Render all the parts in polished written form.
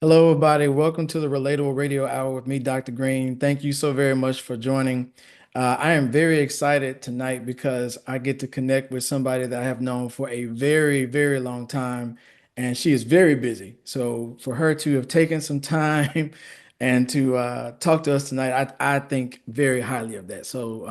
Hello, everybody. Welcome to the Relatable Radio Hour with me, Dr. Green. Thank you so very much for joining. I am very excited tonight because I get to connect with somebody that I have known for a very, very long time, and she is very busy. So for her to have taken some time and to talk to us tonight, I think very highly of that. So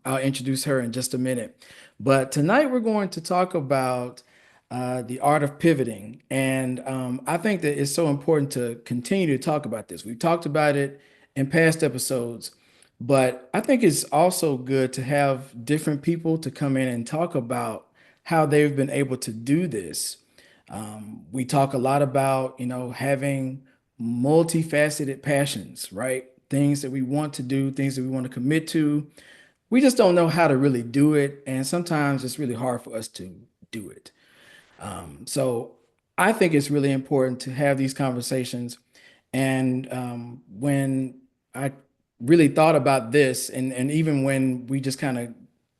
I'll introduce her in just a minute. But tonight we're going to talk about the art of pivoting. And I think that it's so important to continue to talk about this. We've talked about it in past episodes, but I think it's also good to have different people to come in and talk about how they've been able to do this. We talk a lot about, having multifaceted passions, right? Things that we want to do, things that we want to commit to. We just don't know how to really do it. And sometimes it's really hard for us to do it. So I think it's really important to have these conversations. And when I really thought about this, and even when we just kind of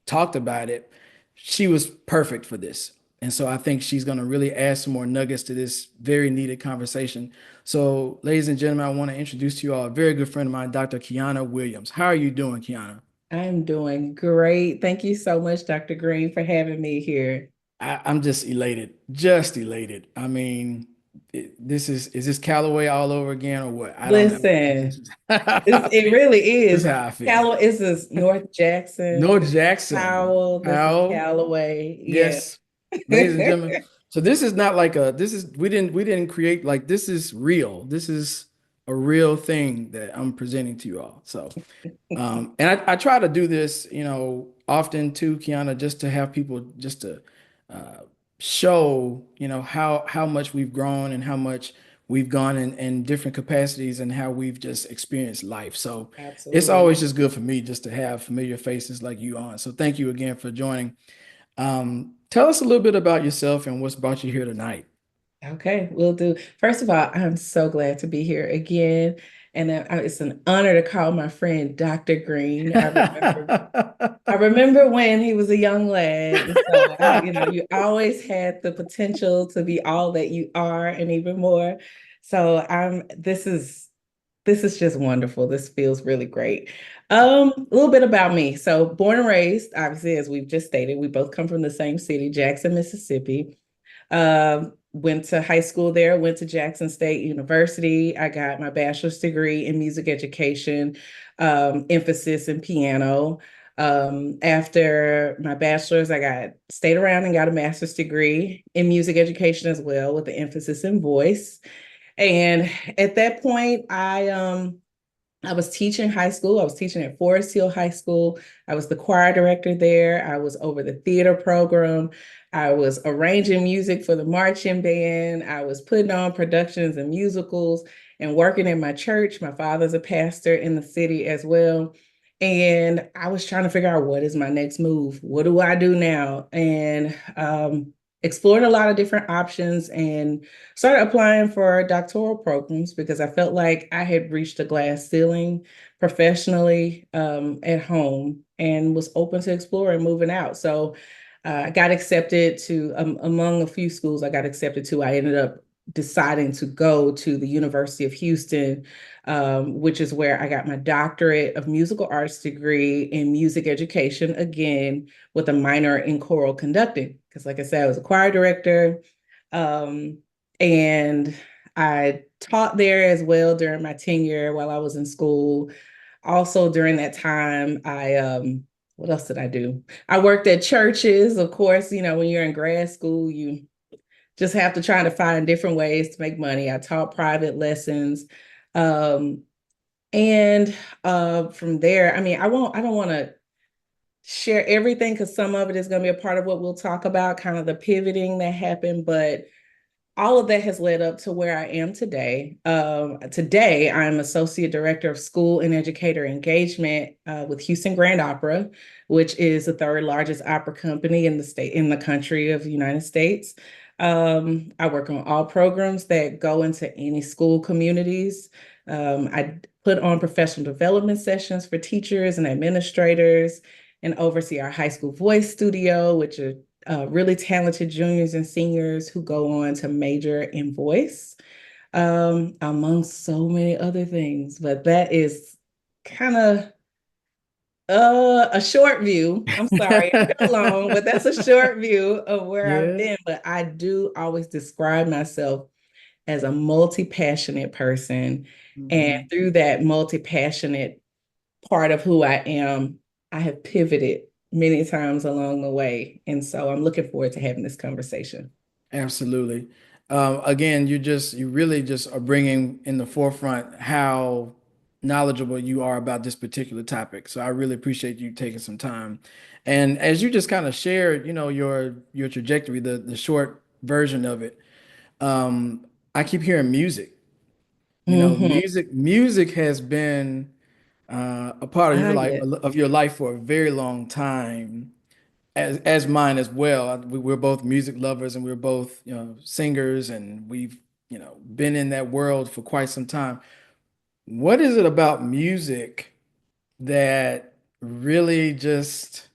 talked about it, she was perfect for this. And so I think she's going to really add some more nuggets to this very needed conversation. So, ladies and gentlemen, I want to introduce to you all a very good friend of mine, Dr. Kiana Williams. How are you doing, Kiana? I'm doing great. Thank you so much, Dr. Green, for having me here. I'm just elated, just elated. I mean, is this Callaway all over again or what? I don't know. This Listen, is, it really this is is. how I feel. Callaway is this North Jackson, North this is Jackson, Powell, this is Powell, Callaway. Yeah. yes, ladies and gentlemen. So this is not like this is we didn't create like this is real. This is a real thing that I'm presenting to you all. So and I try to do this, often too, Kiana, just to have people just to uh, show, how much we've grown and how much we've gone in different capacities and how we've just experienced life. So it's Absolutely. always just good for me just to have familiar faces like you on. So thank you again for joining. Tell us a little bit about yourself and what's brought you here tonight. Okay, we'll do. First of all, I'm so glad to be here again. And it's an honor to call my friend Dr. Green. I remember when he was a young lad. And so, you always had the potential to be all that you are and even more. So this is just wonderful. This feels really great. A little bit about me. So born and raised, obviously, as we've just stated, we both come from the same city, Jackson, Mississippi. Went to high school there, went to Jackson State University. I got my bachelor's degree in music education, emphasis in piano. After my bachelor's, I stayed around and got a master's degree in music education as well, with the emphasis in voice. And at that point, I was teaching high school. I was teaching at Forest Hill High School. I was the choir director there. I was over the theater program. I was arranging music for the marching band. I was putting on productions and musicals and working in my church. My father's a pastor in the city as well. And I was trying to figure out, what is my next move? What do I do now? And explored a lot of different options and started applying for doctoral programs because I felt like I had reached a glass ceiling professionally, at home, and was open to exploring moving out. So I got accepted to, among a few schools I got accepted to, I ended up deciding to go to the University of Houston, which is where I got my doctorate of musical arts degree in music education, again, with a minor in choral conducting. Because, like I said, I was a choir director, um, and I taught there as well during my tenure while I was in school. Also, during that time, what else did I do? I worked at churches. Of course, when you're in grad school, you just have to try to find different ways to make money. I taught private lessons. Um, and from there, I mean, I don't want to share everything because some of it is going to be a part of what we'll talk about, kind of the pivoting that happened. But all of that has led up to where I am today. Today, I'm Associate Director of School and Educator Engagement with Houston Grand Opera, which is the third largest opera company in the country of the United States. I work on all programs that go into any school communities. I put on professional development sessions for teachers and administrators and oversee our high school voice studio, which are really talented juniors and seniors who go on to major in voice. among so many other things. But that is kind of a short view. I'm sorry, I go long, but that's a short view of where I've Yeah. been. But I do always describe myself as a multi-passionate person. And Mhm. through that multi-passionate part of who I am, I have pivoted many times along the way. And so I'm looking forward to having this conversation. Absolutely. Again, you really just are bringing in the forefront how knowledgeable you are about this particular topic. So I really appreciate you taking some time. And as you just kind of shared, your trajectory, the short version of it, I keep hearing music. Hmm. Music has been a part Ah, yeah. of your life for a very long time, as mine as well. We're both music lovers and we're both, singers, and we've, been in that world for quite some time. What is it about music that really just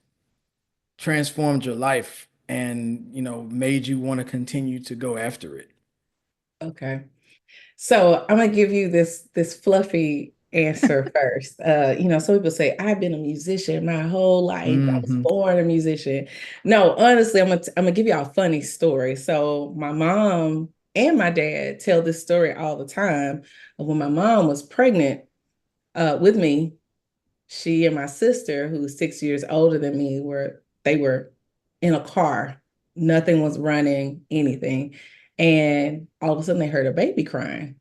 transformed your life and, made you want to continue to go after it? Okay. So I'm gonna give you this fluffy answer first. Some people say I've been a musician my whole life. I was Hmm. born a musician. No, honestly, I'm gonna give you a funny story. So my mom and my dad tell this story all the time of when my mom was pregnant with me. She and my sister, who's 6 years older than me, were in a car. Nothing was running, anything. And all of a sudden they heard a baby crying.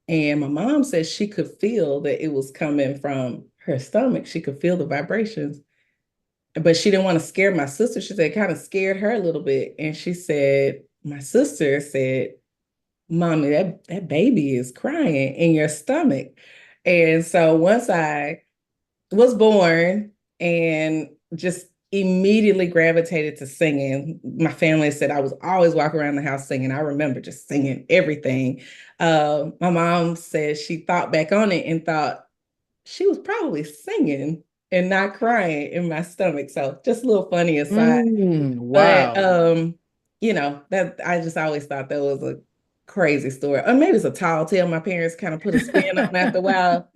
And my mom said she could feel that it was coming from her stomach. She could feel the vibrations, but she didn't want to scare my sister. She said it kind of scared her a little bit. And she said, my sister said, Mommy, that baby is crying in your stomach. And so once I was born and just immediately gravitated to singing. My family said I was always walking around the house singing. I remember just singing everything. My mom said she thought back on it and thought she was probably singing and not crying in my stomach. So just a little funny aside. But Wow. that I just always thought that was a crazy story. Or maybe it's a tall tale my parents kind of put a spin on after a while.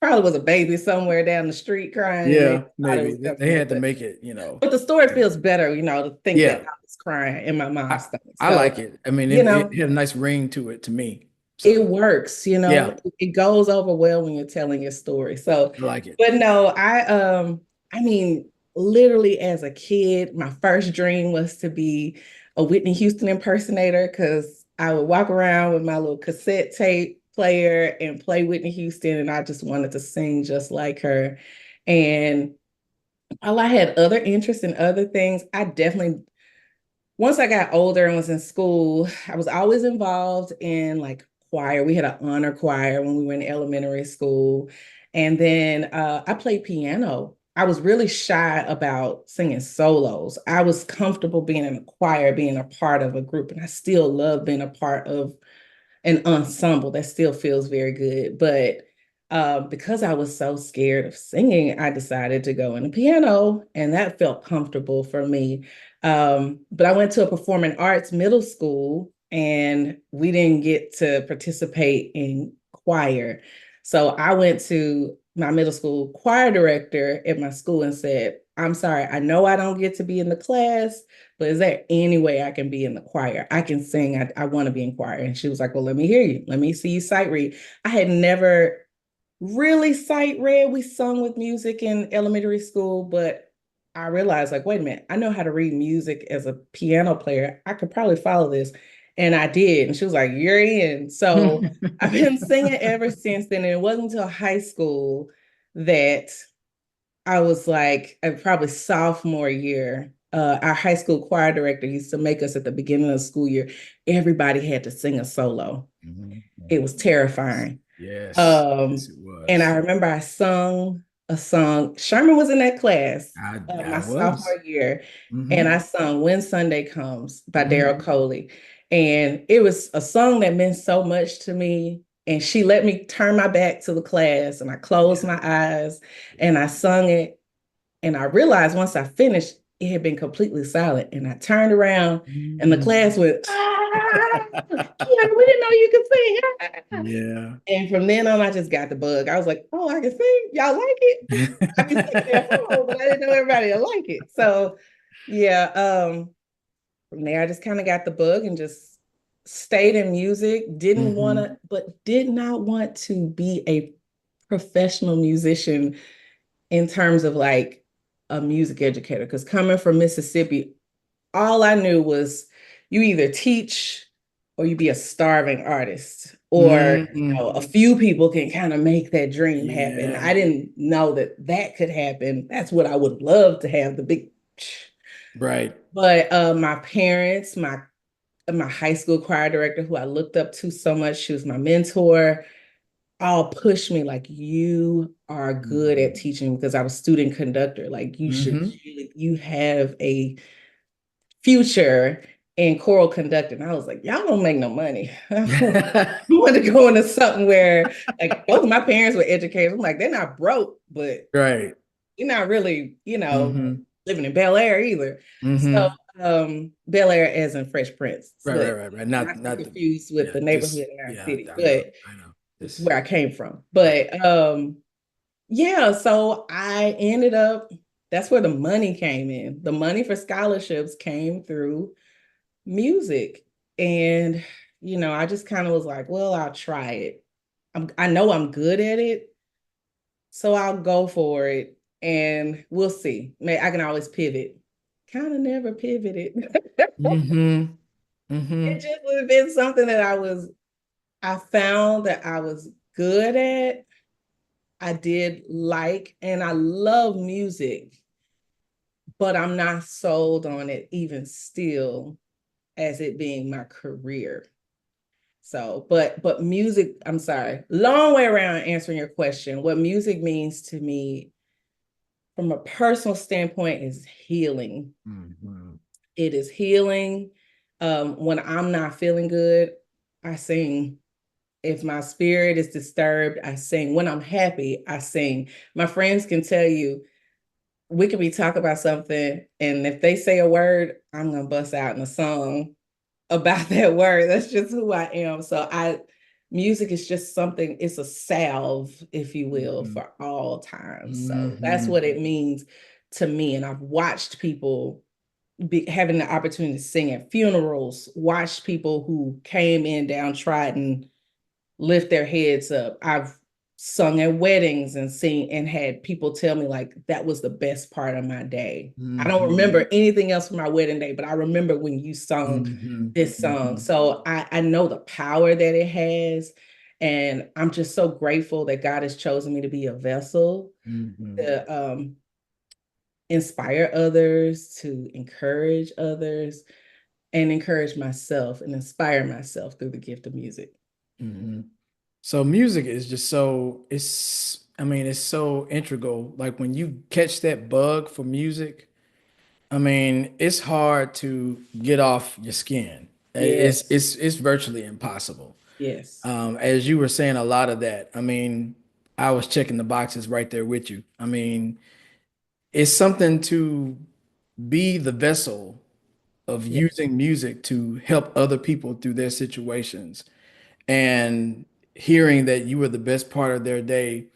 Probably was a baby somewhere down the street crying and they Yeah, thought it maybe was they coming in. had to But make it, but the story feels better, to think that yeah. I was crying in my mom's I stomach. I So, like it. I mean, you it know, had a nice ring to it to me. it So works, yeah, it goes over well when you're telling your story. So, I like it. but no, I mean, literally as a kid, my first dream was to be a Whitney Houston impersonator because I would walk around with my little cassette tape player and play Whitney Houston, and I just wanted to sing just like her. And while I had other interests in other things, I definitely once I got older and was in school, I was always involved in like choir. We had an honor choir when we were in elementary school. And then I played piano. I was really shy about singing solos. I was comfortable being in a choir, being a part of a group, and I still love being a part of an ensemble. That still feels very good. But because I was so scared of singing, I decided to go into piano, and that felt comfortable for me. But I went to a performing arts middle school, and we didn't get to participate in choir. So I went to my middle school choir director at my school and said, I'm sorry, I know I don't get to be in the class, but is there any way I can be in the choir? I can sing. I want to be in choir. And she was like, well, let me hear you. Let me see you sight read. I had never really sight read. We sung with music in elementary school, but I realized, like, wait a minute, I know how to read music as a piano player. I could probably follow this. And I did. And she was like, you're in. So I've been singing ever since then. And it wasn't until high school that I was like, probably sophomore year. Our high school choir director used to make us at the beginning of the school year, everybody had to sing a solo. Mhm. It was terrifying. Yes, yes, Um, it and I was. remember I sung a song. Sherman was in that class I my was. sophomore year, and Hmm. I sung When Sunday Comes by Daryl Hmm. Coley. And it was a song that meant so much to me. And she let me turn my back to the class, and I closed Yeah, my eyes and yeah. I sung it. And I realized once I finished, it had been completely silent. And I turned around and the Mhm. class went, ah! Kiana, we didn't know you could sing. Yeah. And from then on, I just got the bug. I was like, oh, I can sing. Y'all like it? I be singing at home, but I didn't know everybody would like it. So yeah, from there I just kind of got the bug and just stayed in music. Didn't want Hmm. to, but did not want to be a professional musician in terms of like a music educator. Because coming from Mississippi, all I knew was you either teach or you be a starving artist, or a Hmm. few people can kind of make that dream happen. Yeah. I didn't know that that could happen. That's what I would love to have the big. Right. But my parents, my high school choir director, who I looked up to so much, she was my mentor, all pushed me like you are good at Hmm. teaching because I was student conductor. Like Hmm. you have a future in choral conducting. I was like, y'all don't make no money. I want to go into something where like both of my parents were educators. I'm like, they're not broke, but Right. you're not really, Hmm. living in Bel Air either. So Hmm. Bel Air as in Fresh Prince, Right, right, but right, right. not to be not the, confused with yeah, the neighborhood just, in our yeah, city, I know, but I know. it's Just, where I came from. right. But yeah, so I ended up, that's where the money came in. The money for scholarships came through music. And, I just kind of was like, well, I'll try it. I know I'm good at it, so I'll go for it and we'll see. I can always pivot. Kind of never pivoted. Hmm. It Hmm. just would have been something that I found that I was good at. I did like, and I love music, but I'm not sold on it even still as it being my career. So, but music, I'm sorry, long way around answering your question. What music means to me from a personal standpoint is healing. Hmm. It is healing. When I'm not feeling good, I sing. If my spirit is disturbed, I sing. When I'm happy, I sing. My friends can tell you, we could be talking about something, and if they say a word, I'm gonna bust out in a song about that word. That's just who I am. So music is just something, it's a salve, if you will, Hmm. for all times. So that's Hmm. what it means to me. And I've watched people having the opportunity to sing at funerals, watched people who came in downtrodden lift their heads up. I've sung at weddings and sing and had people tell me like that was the best part of my day. I don't Hmm. remember anything else from my wedding day, but I remember when you sung Hmm. this song. Hmm. So I know the power that it has. And I'm just so grateful that God has chosen me to be a vessel Hmm. to inspire others, to encourage others, and encourage myself and inspire myself through the gift of music. Hmm. So music is just so I mean, it's so integral. Like when you catch that bug for music, I mean, it's hard to get off your skin. Yes, It's virtually impossible. yes, As you were saying a lot of that, I mean, I was checking the boxes right there with you. I mean, it's something to be the vessel of yeah. using music to help other people through their situations and hearing that you were the best part of their day.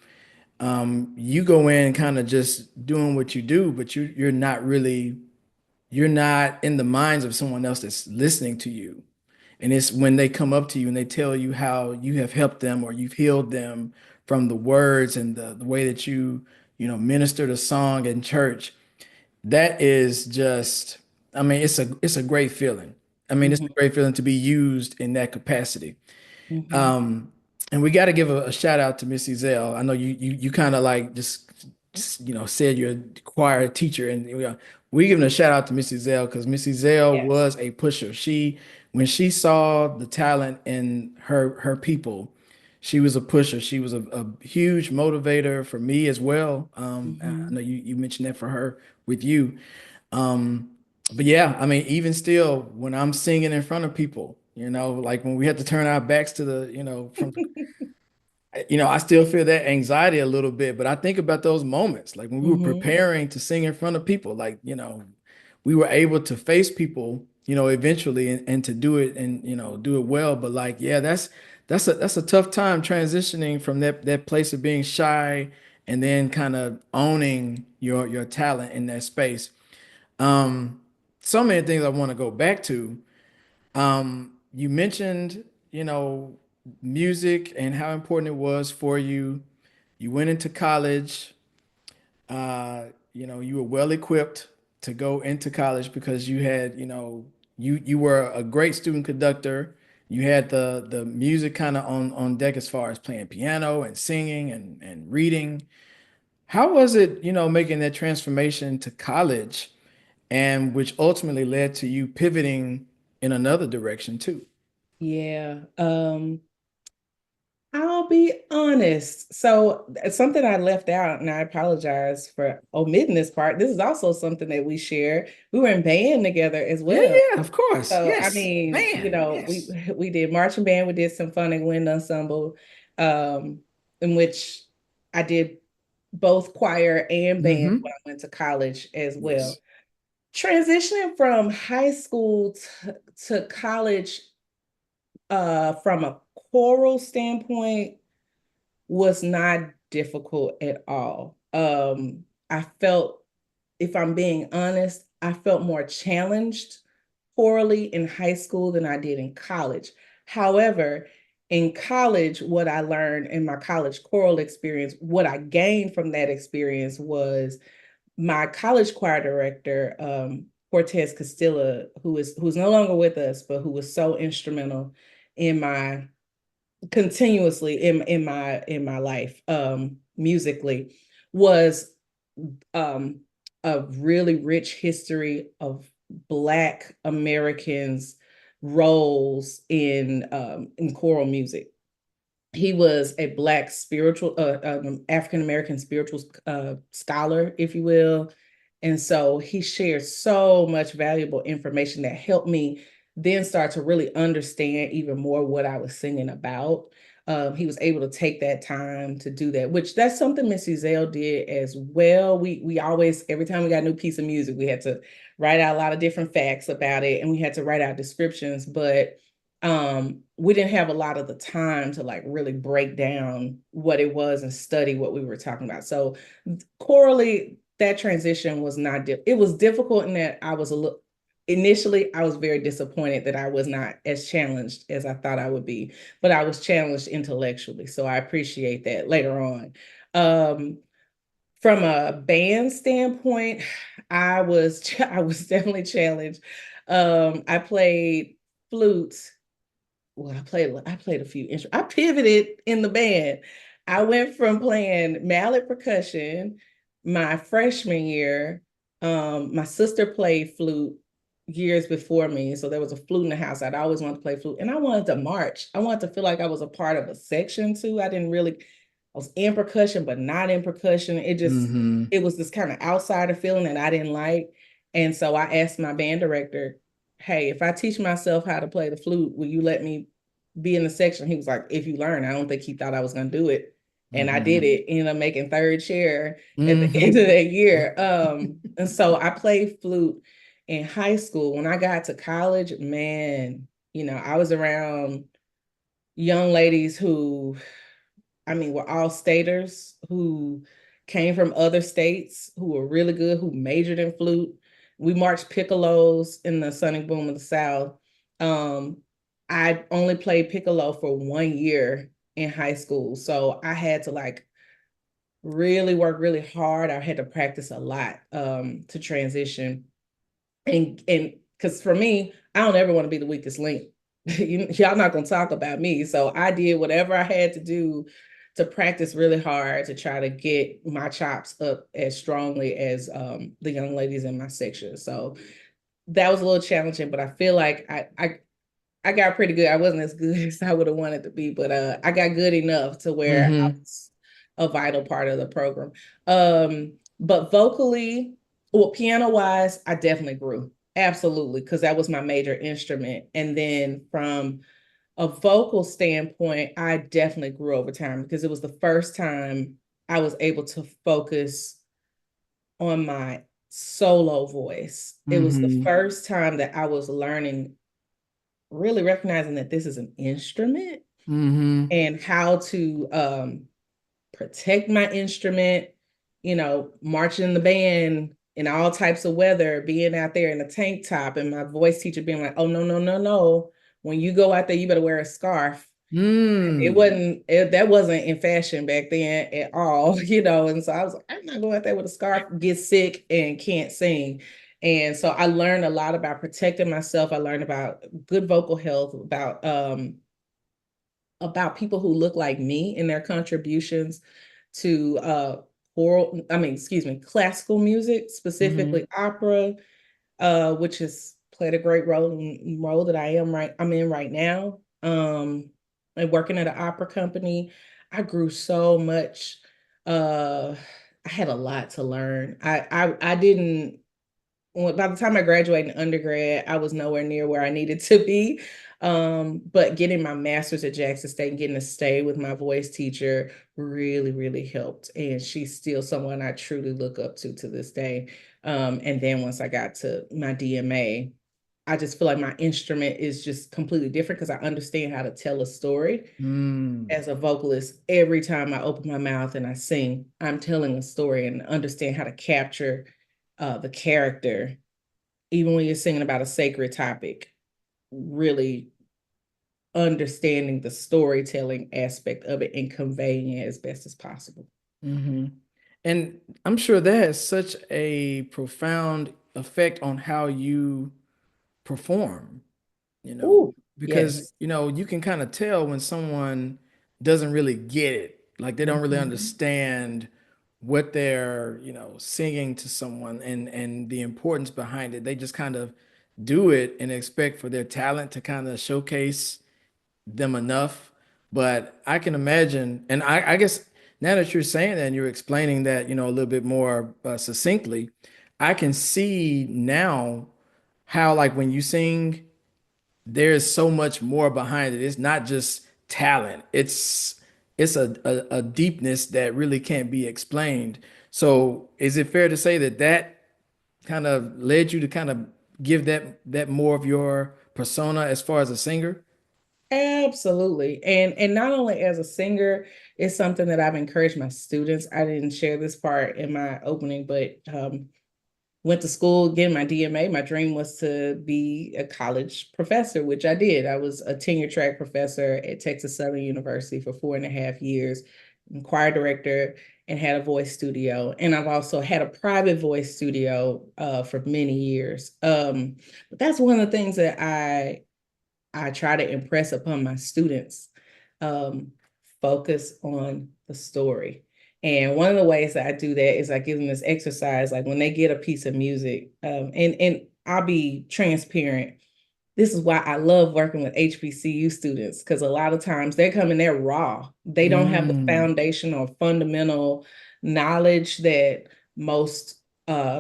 You go in kind of just doing what you do, but you're not really, you're not in the minds of someone else that's listening to you. And it's when they come up to you and they tell you how you have helped them or you've healed them from the words and the way that minister the song in church. That is just, I mean, it's a great feeling. I mean, it's Hmm. a great feeling to be used in that capacity. Hmm. Um, and we got to give a shout out to Missy Zell. I know you kind of like just said you're a choir teacher, and we giving a shout out to Missy Zell because Missy Zell Yes. was a pusher. When she saw the talent in her people, she was a pusher. She was a huge motivator for me as well. I Hmm. know you mentioned that for her with you. Um, but yeah, I mean, even still, when I'm singing in front of people, like when we had to turn our backs to I still feel that anxiety a little bit, but I think about those moments, like when we were Hmm. preparing to sing in front of people, like, we were able to face people eventually, and to do it and do it well. But like, yeah, that's a tough time transitioning from that place of being shy and then kind of owning your talent in that space. Um, so many things I want to go back to. You mentioned, music and how important it was for you. You went into college. You were well equipped to go into college because you had, you were a great student conductor. You had the music kind of on deck as far as playing piano and singing and reading. How was it, making that transformation to college, and which ultimately led to you pivoting in another direction too? Yeah. I'll be honest. So it's something I left out, and I apologize for omitting this part. This is also something that we share. We were in band together as Yeah, well. yeah, of course. So I Yes, mean, man. we Yes. we did marching band, we did symphonic wind ensemble, um, in which I did both choir and band Mm-hmm. when I went to college as well. Yes. Transitioning from high school to college, from a choral standpoint, was not difficult at all. I felt, if I'm being honest, I felt more challenged poorly in high school than I did in college. However, in college, what I learned in my college choral experience, what I gained from that experience was my college choir director, Cortez Castilla, who's no longer with us, but who was so instrumental in my continuously in my life, musically, was um a really rich history of Black Americans roles in choral music. He was a Black spiritual, African American spiritual scholar, if you will. And so he shared so much valuable information that helped me then start to really understand even more what I was singing about. He was able to take that time to do that, which that's something Missy Zell did as well. We always, every time we got a new piece of music, we had to write out a lot of different facts about it, and we had to write out descriptions. But we didn't have a lot of the time to like really break down what it was and study what we were talking about. So chorally, that transition was not it was difficult in that I was a little initially I was very disappointed that I was not as challenged as I thought I would be, but I was challenged intellectually, so I appreciate that later on. um from a band standpoint, I was definitely challenged. I played flute. Well, I played a few instruments. I pivoted in the band. I went from playing mallet percussion my freshman year. My sister played flute years before me, so there was a flute in the house. I'd always wanted to play flute, and I wanted to march. I wanted to feel like I was a part of a section too. I didn't really. I was in percussion, but not in percussion. Mm-hmm. It was this kind of outsider feeling that I didn't like, and so I asked my band director, "Hey, if I teach myself how to play the flute, will you let me be in the section?" He was like, "If you learn." I don't think he thought I was going to do it. And I did Mm-hmm. it, ended up making third chair at the end Mm-hmm. of that year. And so I played flute in high school. When I got to college, man, I was around young ladies who, I mean, we're all staters who came from other states who were really good, who majored in flute. We marched piccolos in the Sonic Boom of the South. Um, I only played piccolo for 1 year in high school. So I had to like really work really hard. I had to practice a lot to transition. And because for me, I don't ever want to be the weakest link. Y'all not gonna talk about me. So I did whatever I had to do to practice really hard to try to get my chops up as strongly as the young ladies in my section. So that was a little challenging, but I feel like I got pretty good. I wasn't as good as I would have wanted to be, but I got good enough to where I Mm-hmm. was a vital part of the program. But vocally, well, piano wise, I definitely grew. Absolutely, because that was my major instrument. And then from a vocal standpoint, I definitely grew over time because it was the first time I was able to focus on my solo voice. It was the Mm-hmm. first time that I was learning, really recognizing that this is an instrument Mm-hmm. and how to protect my instrument, marching in the band in all types of weather, being out there in a tank top, and my voice teacher being like, oh, no, no, no, no. When you go out there, you better wear a scarf. Mm. That wasn't in fashion back then at all, and so I was like, I'm not going out there with a scarf, get sick and can't sing. And so I learned a lot about protecting myself. I learned about good vocal health, about people who look like me and their contributions to classical music, Mm-hmm. specifically opera, which has played a great role that I'm in right now. And working at an opera company, I grew so much. Uh, I had a lot to learn. I didn't by the time I graduated in undergrad, I was nowhere near where I needed to be. But getting my master's at Jackson State and getting to stay with my voice teacher really, really helped. And she's still someone I truly look up to this day. And then once I got to my DMA, I just feel like my instrument is just completely different because I understand how to tell a story. Mm. As a vocalist, every time I open my mouth and I sing, I'm telling a story and understand how to capture the character, even when you're singing about a sacred topic, really understanding the storytelling aspect of it and conveying it as best as possible. Mm-hmm. And I'm sure that has such a profound effect on how you perform, you know, Oh, because, yes. you can kind of tell when someone doesn't really get it, like they don't really Mhm. understand what they're, singing to someone and the importance behind it. They just kind of do it and expect for their talent to kind of showcase them enough. But I can imagine, and I guess now that you're saying that and you're explaining that, a little bit more succinctly, I can see now how, like, when you sing, there's so much more behind it. It's not just talent. It's a deepness that really can't be explained. So, is it fair to say that that kind of led you to kind of give that more of your persona as far as a singer? Absolutely. And not only as a singer, it's something that I've encouraged my students. I didn't share this part in my opening, but went to school, getting my DMA. My dream was to be a college professor, which I did. I was a tenure track professor at Texas Southern University for 4.5 years, choir director, and had a voice studio. And I've also had a private voice studio for many years. But that's one of the things that I try to impress upon my students. Um, Focus on the story. And one of the ways that I do that is I give them this exercise, like when they get a piece of music, and I'll be transparent. This is why I love working with HBCU students because a lot of times they're coming there raw. They don't have the Mm, foundation or fundamental knowledge that most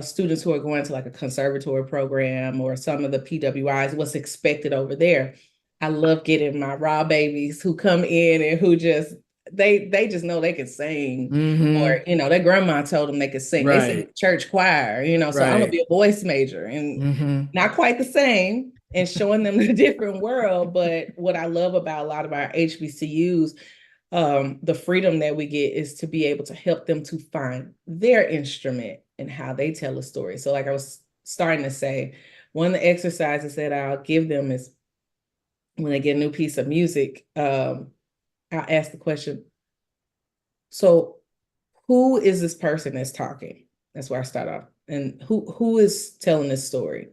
students who are going to like a conservatory program or some of the PWIs, what's expected over there. I love getting my raw babies who come in and who just they just know they can sing, or mm-hmm. their grandma told them they could sing. They sing in Right, the church choir, so I'm gonna right. be a voice major, and Mm-hmm. not quite the same, and showing them a different world. But what I love about a lot of our HBCUs, the freedom that we get is to be able to help them to find their instrument and how they tell a story. So, like I was starting to say, one of the exercises that I'll give them is when they get a new piece of music, I'll ask the question, so who is this person that's talking? That's where I start off. And who is telling this story?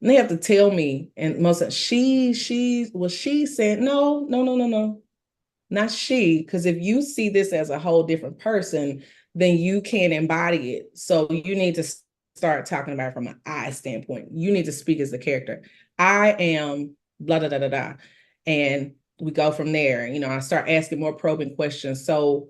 And they have to tell me, and most of she said, no, no, no, no, no, not she. Because if you see this as a whole different person, then you can't embody it. So you need to start talking about it from an I standpoint. You need to speak as the character. I am blah, blah, blah, blah, blah. And we go from there. I start asking more probing questions. So,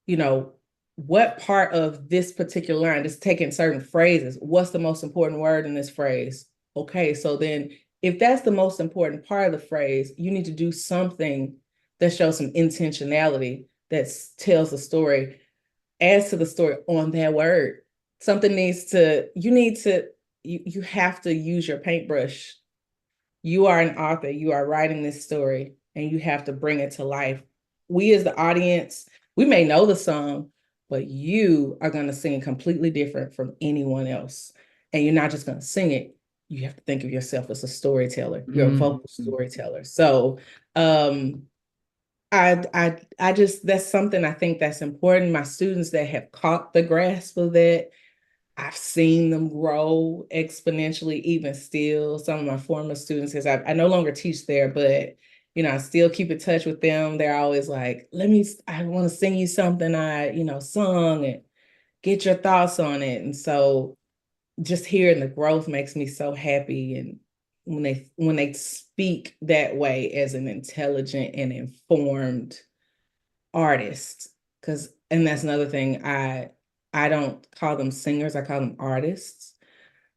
you know, what part of this particular line, just taking certain phrases, what's the most important word in this phrase? Okay, so then if that's the most important part of the phrase, you need to do something that shows some intentionality, that tells the story, adds to the story on that word. Something needs to, you need to, you have to use your paintbrush. You are an author, you are writing this story, and you have to bring it to life. We, as the audience, we may know the song, but you are going to sing completely different from anyone else. And you're not just going to sing it, you have to think of yourself as a storyteller. You're a vocal Mhm. storyteller. So, I just, that's something I think that's important. My students that have caught the grasp of that, I've seen them grow exponentially, even still. Some of my former students, because I no longer teach there, but I still keep in touch with them. They're always like, I want to sing you something sung, and get your thoughts on it. And so just hearing the growth makes me so happy. And when they speak that way as an intelligent and informed artist, because and that's another thing, I don't call them singers, I call them artists,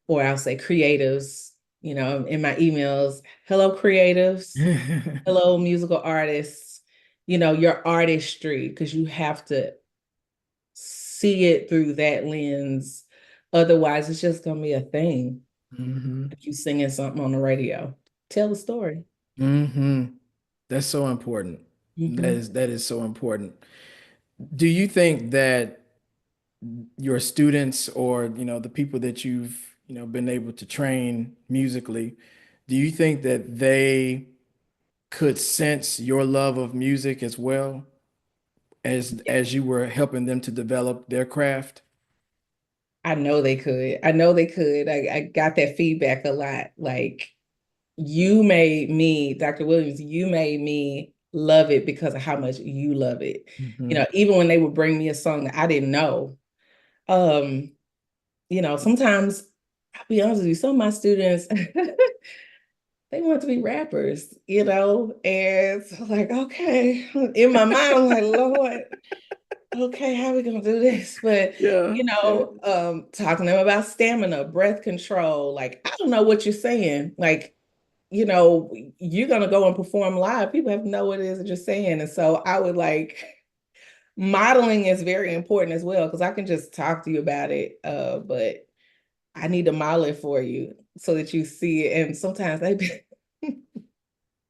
or I'll say creatives, in my emails. Hello creatives, hello musical artists, your artistry, because you have to see it through that lens. Otherwise it's just gonna be a thing. Mhm. If you singing something on the radio, tell the story. Mhm. That's so important. Mm-hmm. That is so important. Do you think that your students or the people that you've been able to train musically, do you think that they could sense your love of music as well as you were helping them to develop their craft? I know they could. I know they could. I got that feedback a lot. Like, you made me, Dr. Williams, you made me love it because of how much you love it. Hmm. Even when they would bring me a song that I didn't know. Um, sometimes I'll be honest with you, some of my students, they want to be rappers, and so like, okay, in my mind, I'm like, Lord, okay, how are we gonna do this? But Yeah, yeah. talking to them about stamina, breath control, like, I don't know what you're saying. Like, you're gonna go and perform live. People have to know what it is that you're saying. And so I would like, modeling is very important as well, because I can just talk to you about it. But I need to model it for you so that you see it. And sometimes they be,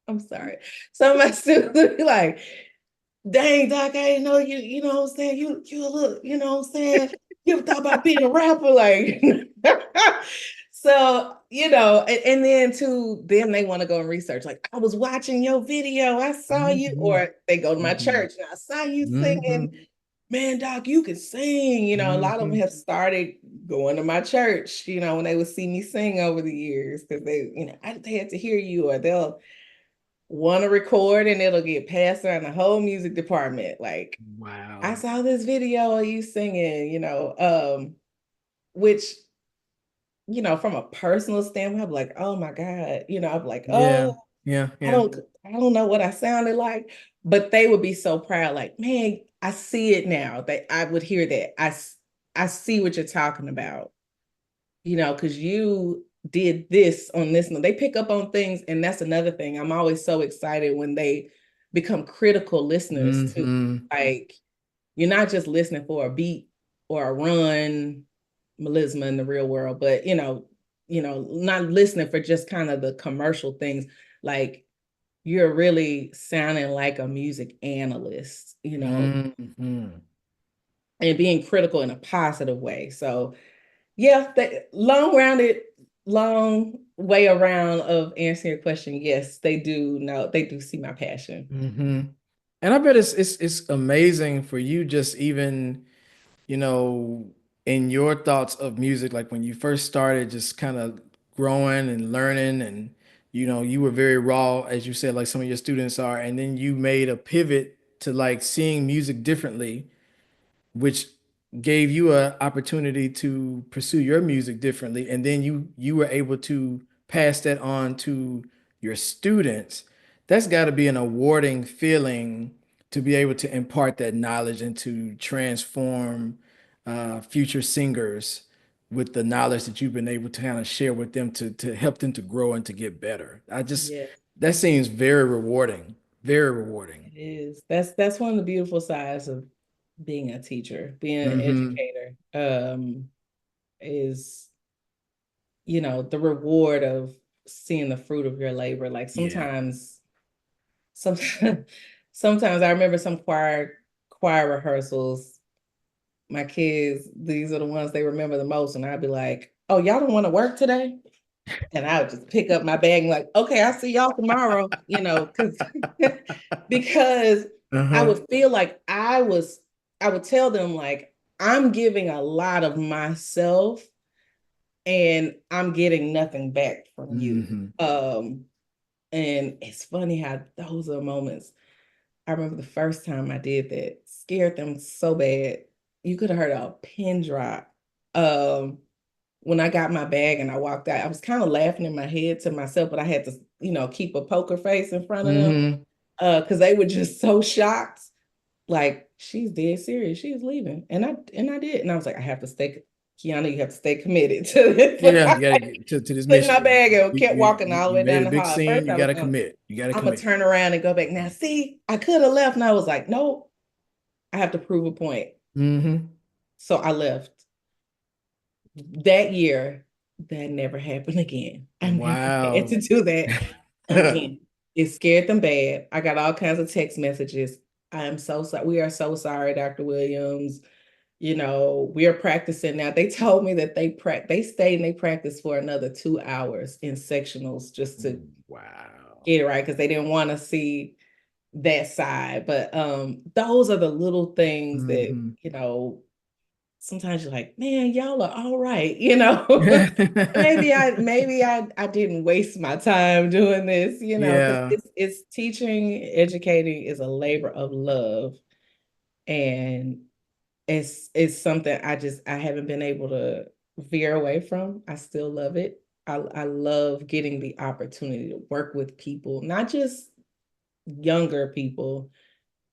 I'm sorry. Some of my students will be like, dang, Doc, I didn't know you know what I'm saying? You a little, you know what I'm saying? You ever thought about being a rapper? Like, so, and then to them, they want to go and research. Like, I was watching your video, I saw you, Hmm. or they go to my Hmm. church and I saw you singing. Hmm. Man, Doc, you can sing. A lot of them Hmm. have started going to my church, when they would see me sing over the years, because they had to hear you, or they'll want to record and it'll get passed around the whole music department. Like, I Wow. saw this video of you singing, which, from a personal standpoint, I'm like, oh my God, I'm like, Yeah, oh, yeah, I yeah. don't, I don't know what I sounded like, but they would be so proud. Like, man, I see it now. That I would hear that. I see what you're talking about, because you did this on this. They pick up on things, and that's another thing. I'm always so excited when they become critical listeners too. Hmm. Like, you're not just listening for a beat or a run, melisma in the real world, but not listening for just kind of the commercial things. Like, you're really sounding like a music analyst, Hmm. and being critical in a positive way. So yeah, the long way around of answering your question. Yes, they do know, they do see my passion. Hmm. And I bet it's amazing for you just even, you know, in your thoughts of music, like when you first started just kind of growing and learning and you were very raw, as you said, like some of your students are, and then you made a pivot to like seeing music differently, which gave you an opportunity to pursue your music differently, and then you were able to pass that on to your students. That's got to be an awarding feeling to be able to impart that knowledge and to transform future singers with the knowledge that you've been able to kind of share with them to help them to grow and to get better. Yes, That seems very rewarding, very rewarding. it is. That's one of the beautiful sides of being a teacher, being an Hmm. educator. is, the reward of seeing the fruit of your labor. Like Yeah. sometimes, sometimes I remember some choir rehearsals. My kids, these are the ones they remember the most, and I'd be like, "Oh, y'all don't want to work today?" And I would just pick up my bag and like, "Okay, I'll see y'all tomorrow," because because I Uh-huh. would feel like I would tell them like I'm giving a lot of myself and I'm getting nothing back from you. Hmm. And it's funny how those are moments. I remember the first time I did that, scared them so bad. You could have heard a pin drop. Um, when I got my bag and I walked out, I was kind of laughing in my head to myself, but I had to, keep a poker face in front of them Hmm. because they were just so shocked. Like, she's dead serious. She's leaving. And I did. And I was like, I have to stay, Kiana, you have to stay committed to this. Yeah, you gotta get to this Took my mission. bag and You, kept you, walking you all the you way made down a the big hall. At scene. first, You I was gotta going, commit. You gotta I'm gonna commit. turn around and go back. Now, see, I could have left, and I was like, no, I have to prove a point. Hmm. So I left. That year, that never happened again. I never had Wow. to do that again. It scared them bad. I got all kinds of text messages. I am so sorry. We are so sorry, Dr. Williams. We are practicing now. They told me that they stayed and they practiced for another 2 hours in sectionals just to Wow. get it right because they didn't want to see that side. But those are the little things that, Hmm. sometimes you're like, man, y'all are all right, maybe I didn't waste my time doing this, because Yeah. it's teaching, educating is a labor of love. And it's something I haven't been able to veer away from. I still love it. I love getting the opportunity to work with people, not just younger people,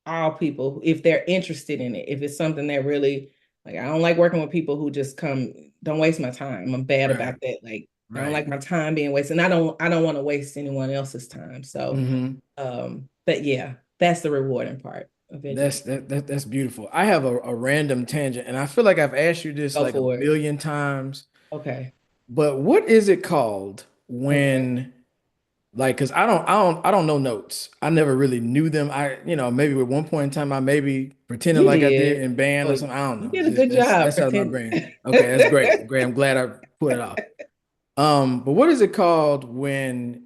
all people, if they're interested in it. If it's something that really, like, I don't like working with people who just come, don't waste my time. I'm bad Right. about that. Like, I don't Right. like my time being wasted. And I don't want to waste anyone else's time. So, Hmm. but yeah, that's the rewarding part of That's education. that's beautiful. I have a random tangent, and I feel like I've asked you this Go like a for it. million times. Okay. But what is it called Okay. when like because I don't know notes. I never really knew them. Maybe at one point in time I maybe pretended You like I did did. in band Oh, or something. I don't you know. did It's a just good job. that's out of my Pretend. brain. Okay, that's great. Great. I'm glad I put it off. But what is it called when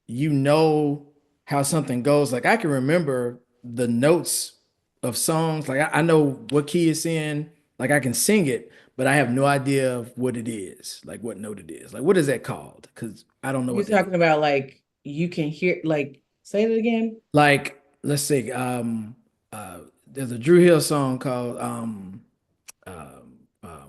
you know how something goes? Like I can remember the notes of songs. Like I know what key it's in. Like I can sing it, but I have no idea of what it is. Like what note it is. Like what is that called? Because I don't know You're what that is. talking about like you can hear, like, say it again. Like let's see. There's a Drew Hill song called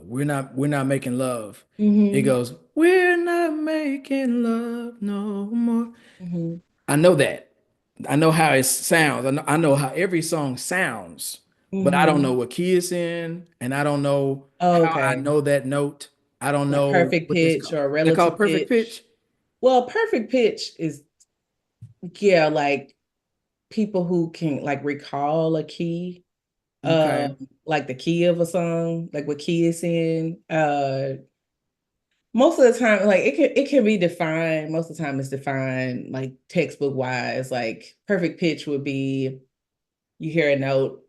we're not making love. It Mm-hmm. goes, we're not making love no more. Mm-hmm. I know that. I know how it sounds. I know how every song sounds, but I don't know Mm-hmm. what key it's in, and I don't know how I Okay. know that note. I don't Like know perfect what this pitch called. or They call it relative perfect pitch. pitch. Well, perfect pitch is, yeah, like people who can like recall a key, Okay. like the key of a song, like what key it's in. Most of the time, like it can be defined. Most of the time, it's defined like textbook wise. Like perfect pitch would be you hear a note,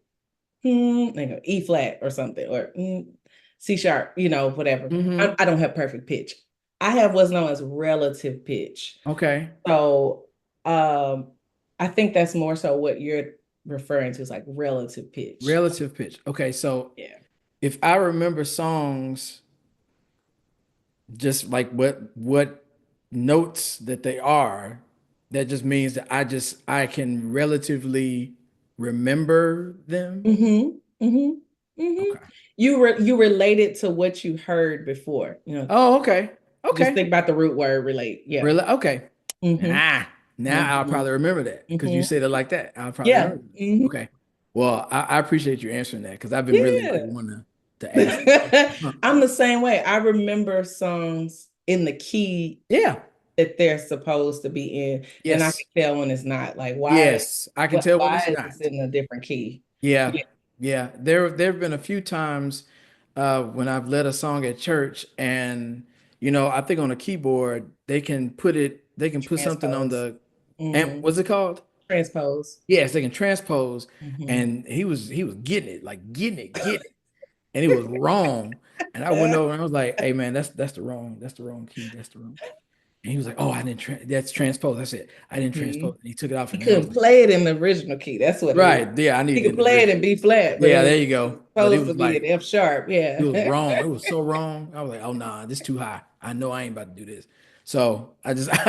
like E flat or something, or C sharp, whatever. I, Hmm. I don't have perfect pitch. I have what's known as relative pitch. Okay. So, I think that's more so what you're referring to is like relative pitch. Relative pitch. Okay. So Yeah. if I remember songs just like what notes that they are, that just means that I can relatively remember them. Mm-hmm. Mm-hmm. Mm-hmm. Okay. You relate it to what you heard before. Oh, okay. Just Okay. think about the root word relate. Yeah. Really? Okay. Mm-hmm. Now I'll Mm-hmm. probably remember that because you Mm-hmm. said it like that. I'll probably Yeah. remember that. Mm-hmm. Okay. Well, I appreciate you answering that because I've been really like Yeah. wanting to ask that question. I'm the same way. I remember songs in the key Yeah. that they're supposed to be in, and I Yes. can tell when it's not. Like, Yes. I can tell when why it's is this not. in a different key? Yeah. Yeah. Yeah. There have been a few times. when I've led a song at church, and I think on a keyboard they can put something on Transpose. the, and Hmm. what's it called? Transpose. Yes, they can transpose, Hmm. and he was getting it, like getting it, and it was wrong. And I went over and I was like, "Hey man, that's the wrong key, that's the wrong." And he was like, "Oh, I didn't that's transpose." I said, "I didn't transpose." He And he took it off, and I was couldn't like, play it in the original key. That's what it is. "Right, yeah, I He need it could in the play it original." in B flat, but it Yeah, was there you go. But it supposed to was be like an F sharp. it was Yeah. wrong. It was so wrong. I was like, "Oh nah, this too high. I know I ain't about to do this." So I just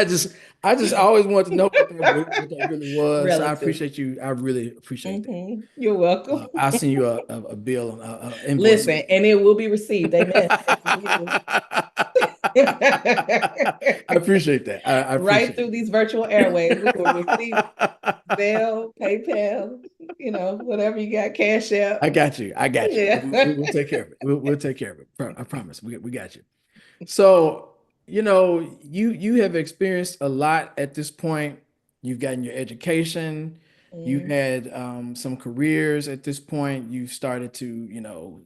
always wanted to know what that really was. So I Relative. appreciate you. I really appreciate that. You're welcome. I'll send you a bill, invoice. Listen, and it will be received. Amen. Yes, it I will. appreciate that. I Right appreciate through these virtual airways, we will receive Zelle, PayPal, whatever you got, Cash App. I got you. I got you. Yeah. We'll take care of it. We'll take care of it. I promise. We got you. So, you have experienced a lot at this point. You've gotten your education. You've Mm. had some careers at this point. You've started to,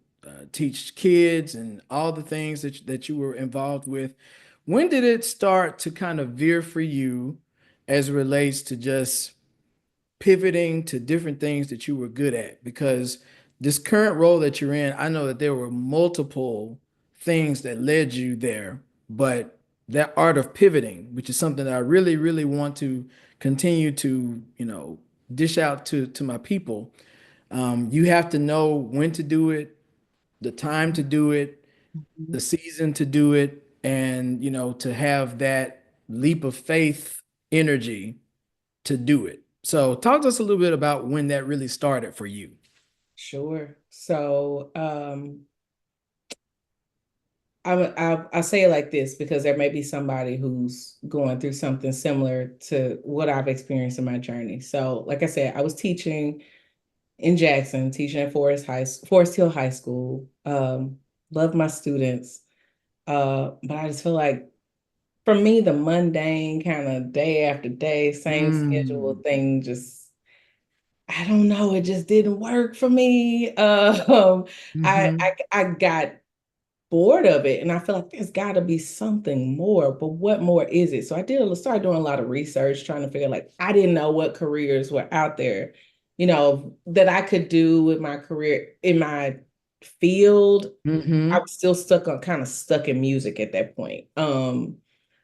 teach kids and all the things that you were involved with. When did it start to kind of veer for you as it relates to just pivoting to different things that you were good at? Because this current role that you're in, I know that there were multiple things that led you there, but that art of pivoting, which is something that I really, really want to continue to, dish out to my people. You have to know when to do it, the time to do it, the season to do it, and to have that leap of faith energy to do it. So talk to us a little bit about when that really started for you. Sure. So, I say it like this because there may be somebody who's going through something similar to what I've experienced in my journey. So, like I said, I was teaching in Jackson, teaching at Forest Hill High School. Love my students, but I just feel like for me, the mundane kind of day after day, same schedule Mm. thing, just I don't know, it just didn't work for me. Hmm. I got bored of it, and I feel like there's got to be something more. But what more is it? So started doing a lot of research, trying to figure like I didn't know what careers were out there, that I could do with my career in my field. I Hmm. was still kind of stuck in music at that point.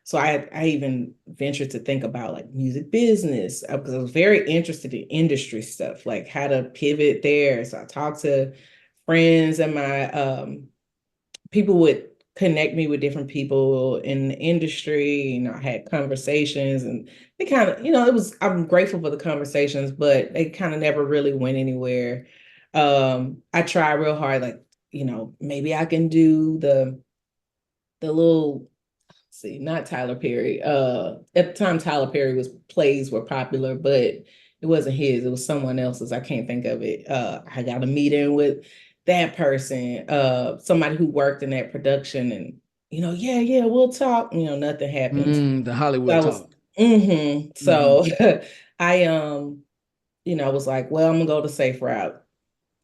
So I even ventured to think about like music business because I was very interested in industry stuff, like how to pivot there. So I talked to friends, and my people would connect me with different people in the industry. I had conversations, and they kind of, I'm grateful for the conversations, but they kind of never really went anywhere. I tried real hard, like, maybe I can do the little, see, not Tyler Perry. At the time Tyler Perry was plays were popular, but it wasn't his, it was someone else's. I can't think of it. I got a meeting with that person, somebody who worked in that production, and yeah, yeah, we'll talk. Nothing happened. The So Hollywood I was talk. so Hmm. I was like, well, I'm gonna go the safe route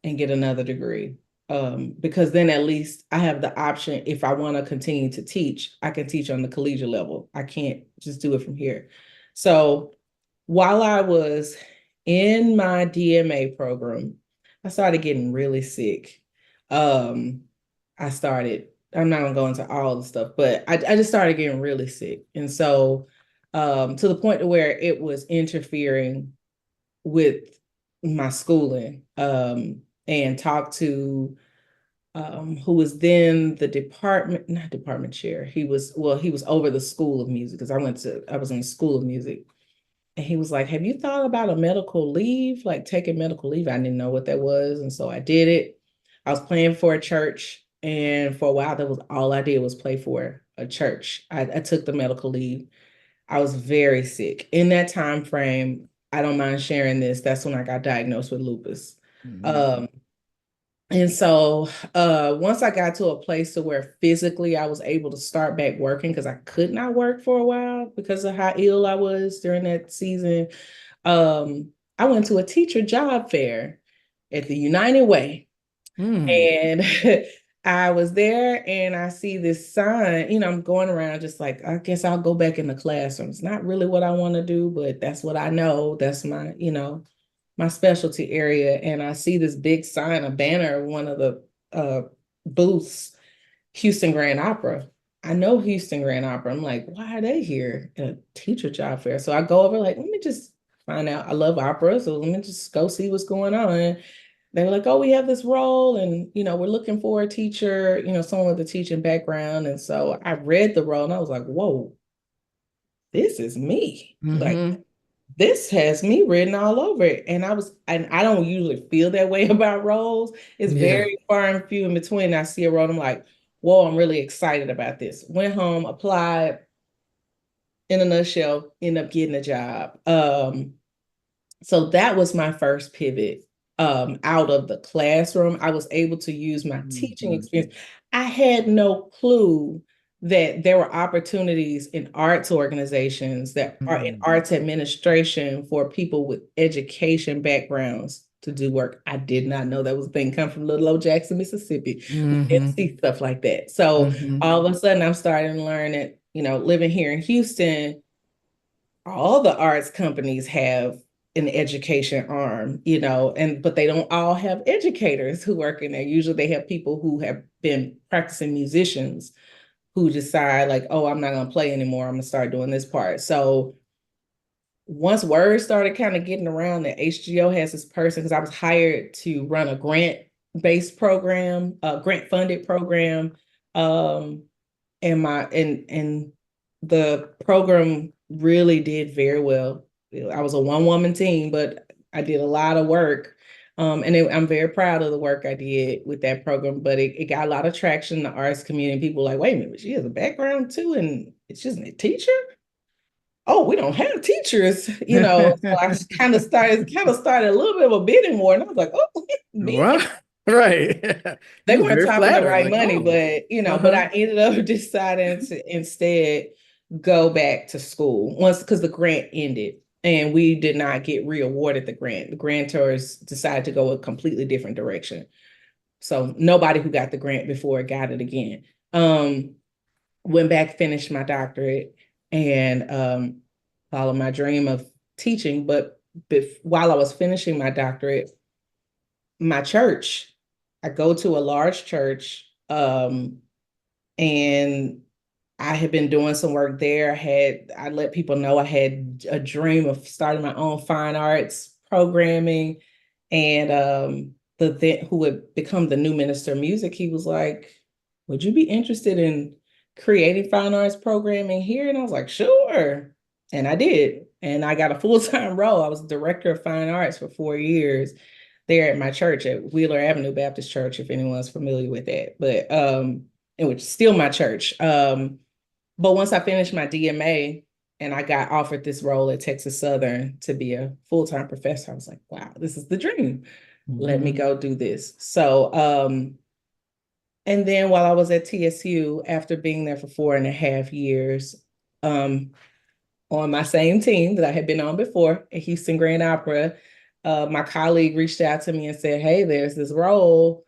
and get another degree. Because then at least I have the option, if I want to continue to teach, I can teach on the collegiate level. I can't just do it from here. So while I was in my DMA program, I started getting really sick. Um, I'm not gonna go into all the stuff, but I just started getting really sick. And so to the point to where it was interfering with my schooling, and talked to who was then the department, not department chair. He was over the school of music because I was in the school of music. And he was like, have you thought about a medical leave, like taking medical leave? I didn't know what that was. And so I did it. I was playing for a church. And for a while, that was all I did was play for a church. I took the medical leave. I was very sick. In that time frame, I don't mind sharing this. That's when I got diagnosed with lupus. Hmm. Um, and so once I got to a place to where physically I was able to start back working because I could not work for a while because of how ill I was during that season, I went to a teacher job fair at the United Way. Mm. And I was there and I see this sign, I'm going around just like, I guess I'll go back in the classroom. It's not really what I want to do, but that's what I know. That's my specialty area. And I see this big sign, a banner, one of the booths, Houston Grand Opera. I know Houston Grand Opera. I'm like, why are they here in a teacher job fair? So I go over, like, let me just find out. I love opera, so let me just go see what's going on. And they were like, oh, we have this role, and we're looking for a teacher, someone with a teaching background. And so I read the role and I was like, whoa, this is me. Like, Mm-hmm. this has me written all over it. And I don't usually feel that way about roles. It's Yeah. very far and few in between. I see a role, I'm like, whoa, I'm really excited about this. Went home, applied, in a nutshell, end up getting a job. So that was my first pivot out of the classroom. I was able to use my teaching Mm-hmm. experience. I had no clue that there were opportunities in arts organizations that are in arts administration for people with education backgrounds to do work. I did not know that was a thing. Come from little old Jackson, Mississippi. We didn't Mm-hmm. see stuff like that. So Mm-hmm. all of a sudden, I'm starting to learn that, living here in Houston, all the arts companies have an education arm, and but they don't all have educators who work in there. Usually they have people who have been practicing musicians who decide like, oh, I'm not going to play anymore. I'm going to start doing this part. So once word started kind of getting around that HGO has this person, because I was hired to run a grant-based program, a grant-funded program, um, and the program really did very well. I was a one-woman team, but I did a lot of work. I'm very proud of the work I did with that program, but it got a lot of traction in the arts community. People were like, wait a minute, she has a background too, and it's just a teacher. Oh, we don't have teachers, So I kind of started a little bit of a bidding war, and I was like, oh, Well, bidding. right. They You weren't very topping the flattered. right Like, money, oh, but uh-huh. I ended up deciding to instead go back to school once because the grant ended and we did not get re-awarded the grant. The grantors decided to go a completely different direction. So nobody who got the grant before got it again. Went back, finished my doctorate, and followed my dream of teaching. But while I was finishing my doctorate, my church, I go to a large church, and I had been doing some work there. I let people know I had a dream of starting my own fine arts programming. And who would become the new minister of music, he was like, would you be interested in creating fine arts programming here? And I was like, sure. And I did. And I got a full-time role. I was director of fine arts for 4 years there at my church at Wheeler Avenue Baptist Church, if anyone's familiar with that. But and which is still my church. But once I finished my DMA and I got offered this role at Texas Southern to be a full-time professor, I was like, wow, this is the dream. Let me Mm-hmm. go do this. So and then while I was at TSU, after being there for 4.5 years, um, on my same team that I had been on before at Houston Grand Opera, my colleague reached out to me and said, hey, there's this role.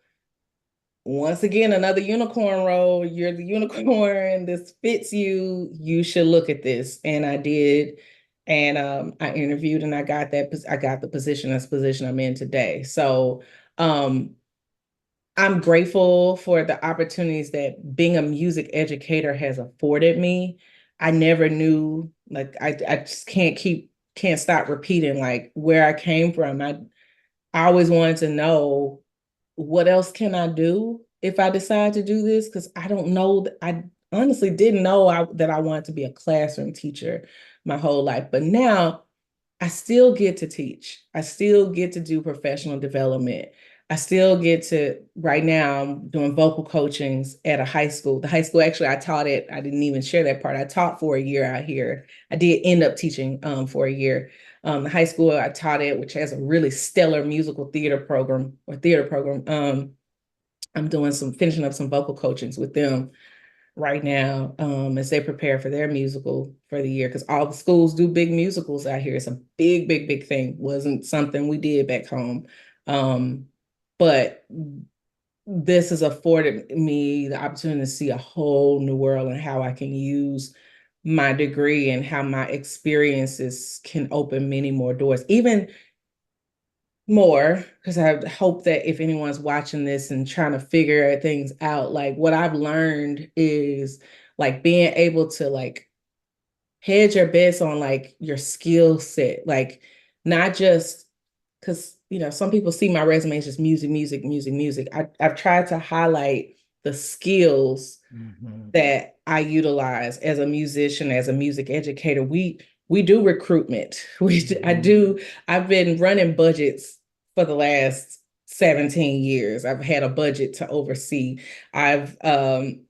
Once again, another unicorn role. You're the unicorn. This fits you. You should look at this. And I did. And I interviewed and I got the position, that's the position I'm in today. So um, I'm grateful for the opportunities that being a music educator has afforded me. I never knew, like, I just can't stop repeating like where I came from. I always wanted to know what else can I do if I decide to do this? Because I don't know. I honestly didn't know that I wanted to be a classroom teacher my whole life. But now I still get to teach. I still get to do professional development. I still get to, right now, I'm doing vocal coachings at a high school. The high school, actually, I taught it. I didn't even share that part. I taught for a year out here. I did end up teaching for a year. The high school I taught it, which has a really stellar musical theater program or theater program. I'm doing finishing up some vocal coachings with them right now, as they prepare for their musical for the year, because all the schools do big musicals out here. It's a big, big, big thing. Wasn't something we did back home. Um, but this has afforded me the opportunity to see a whole new world and how I can use my degree and how my experiences can open many more doors, even more, because I hope that if anyone's watching this and trying to figure things out, like what I've learned is like being able to like hedge your bets on like your skill set, like not just because some people see my resume as just music, music, music, music. I've tried to highlight the skills Mhm. that I utilize as a musician, as a music educator. We do recruitment. I Mhm. do. I've been running budgets for the last 17 years. I've had a budget to oversee. I've done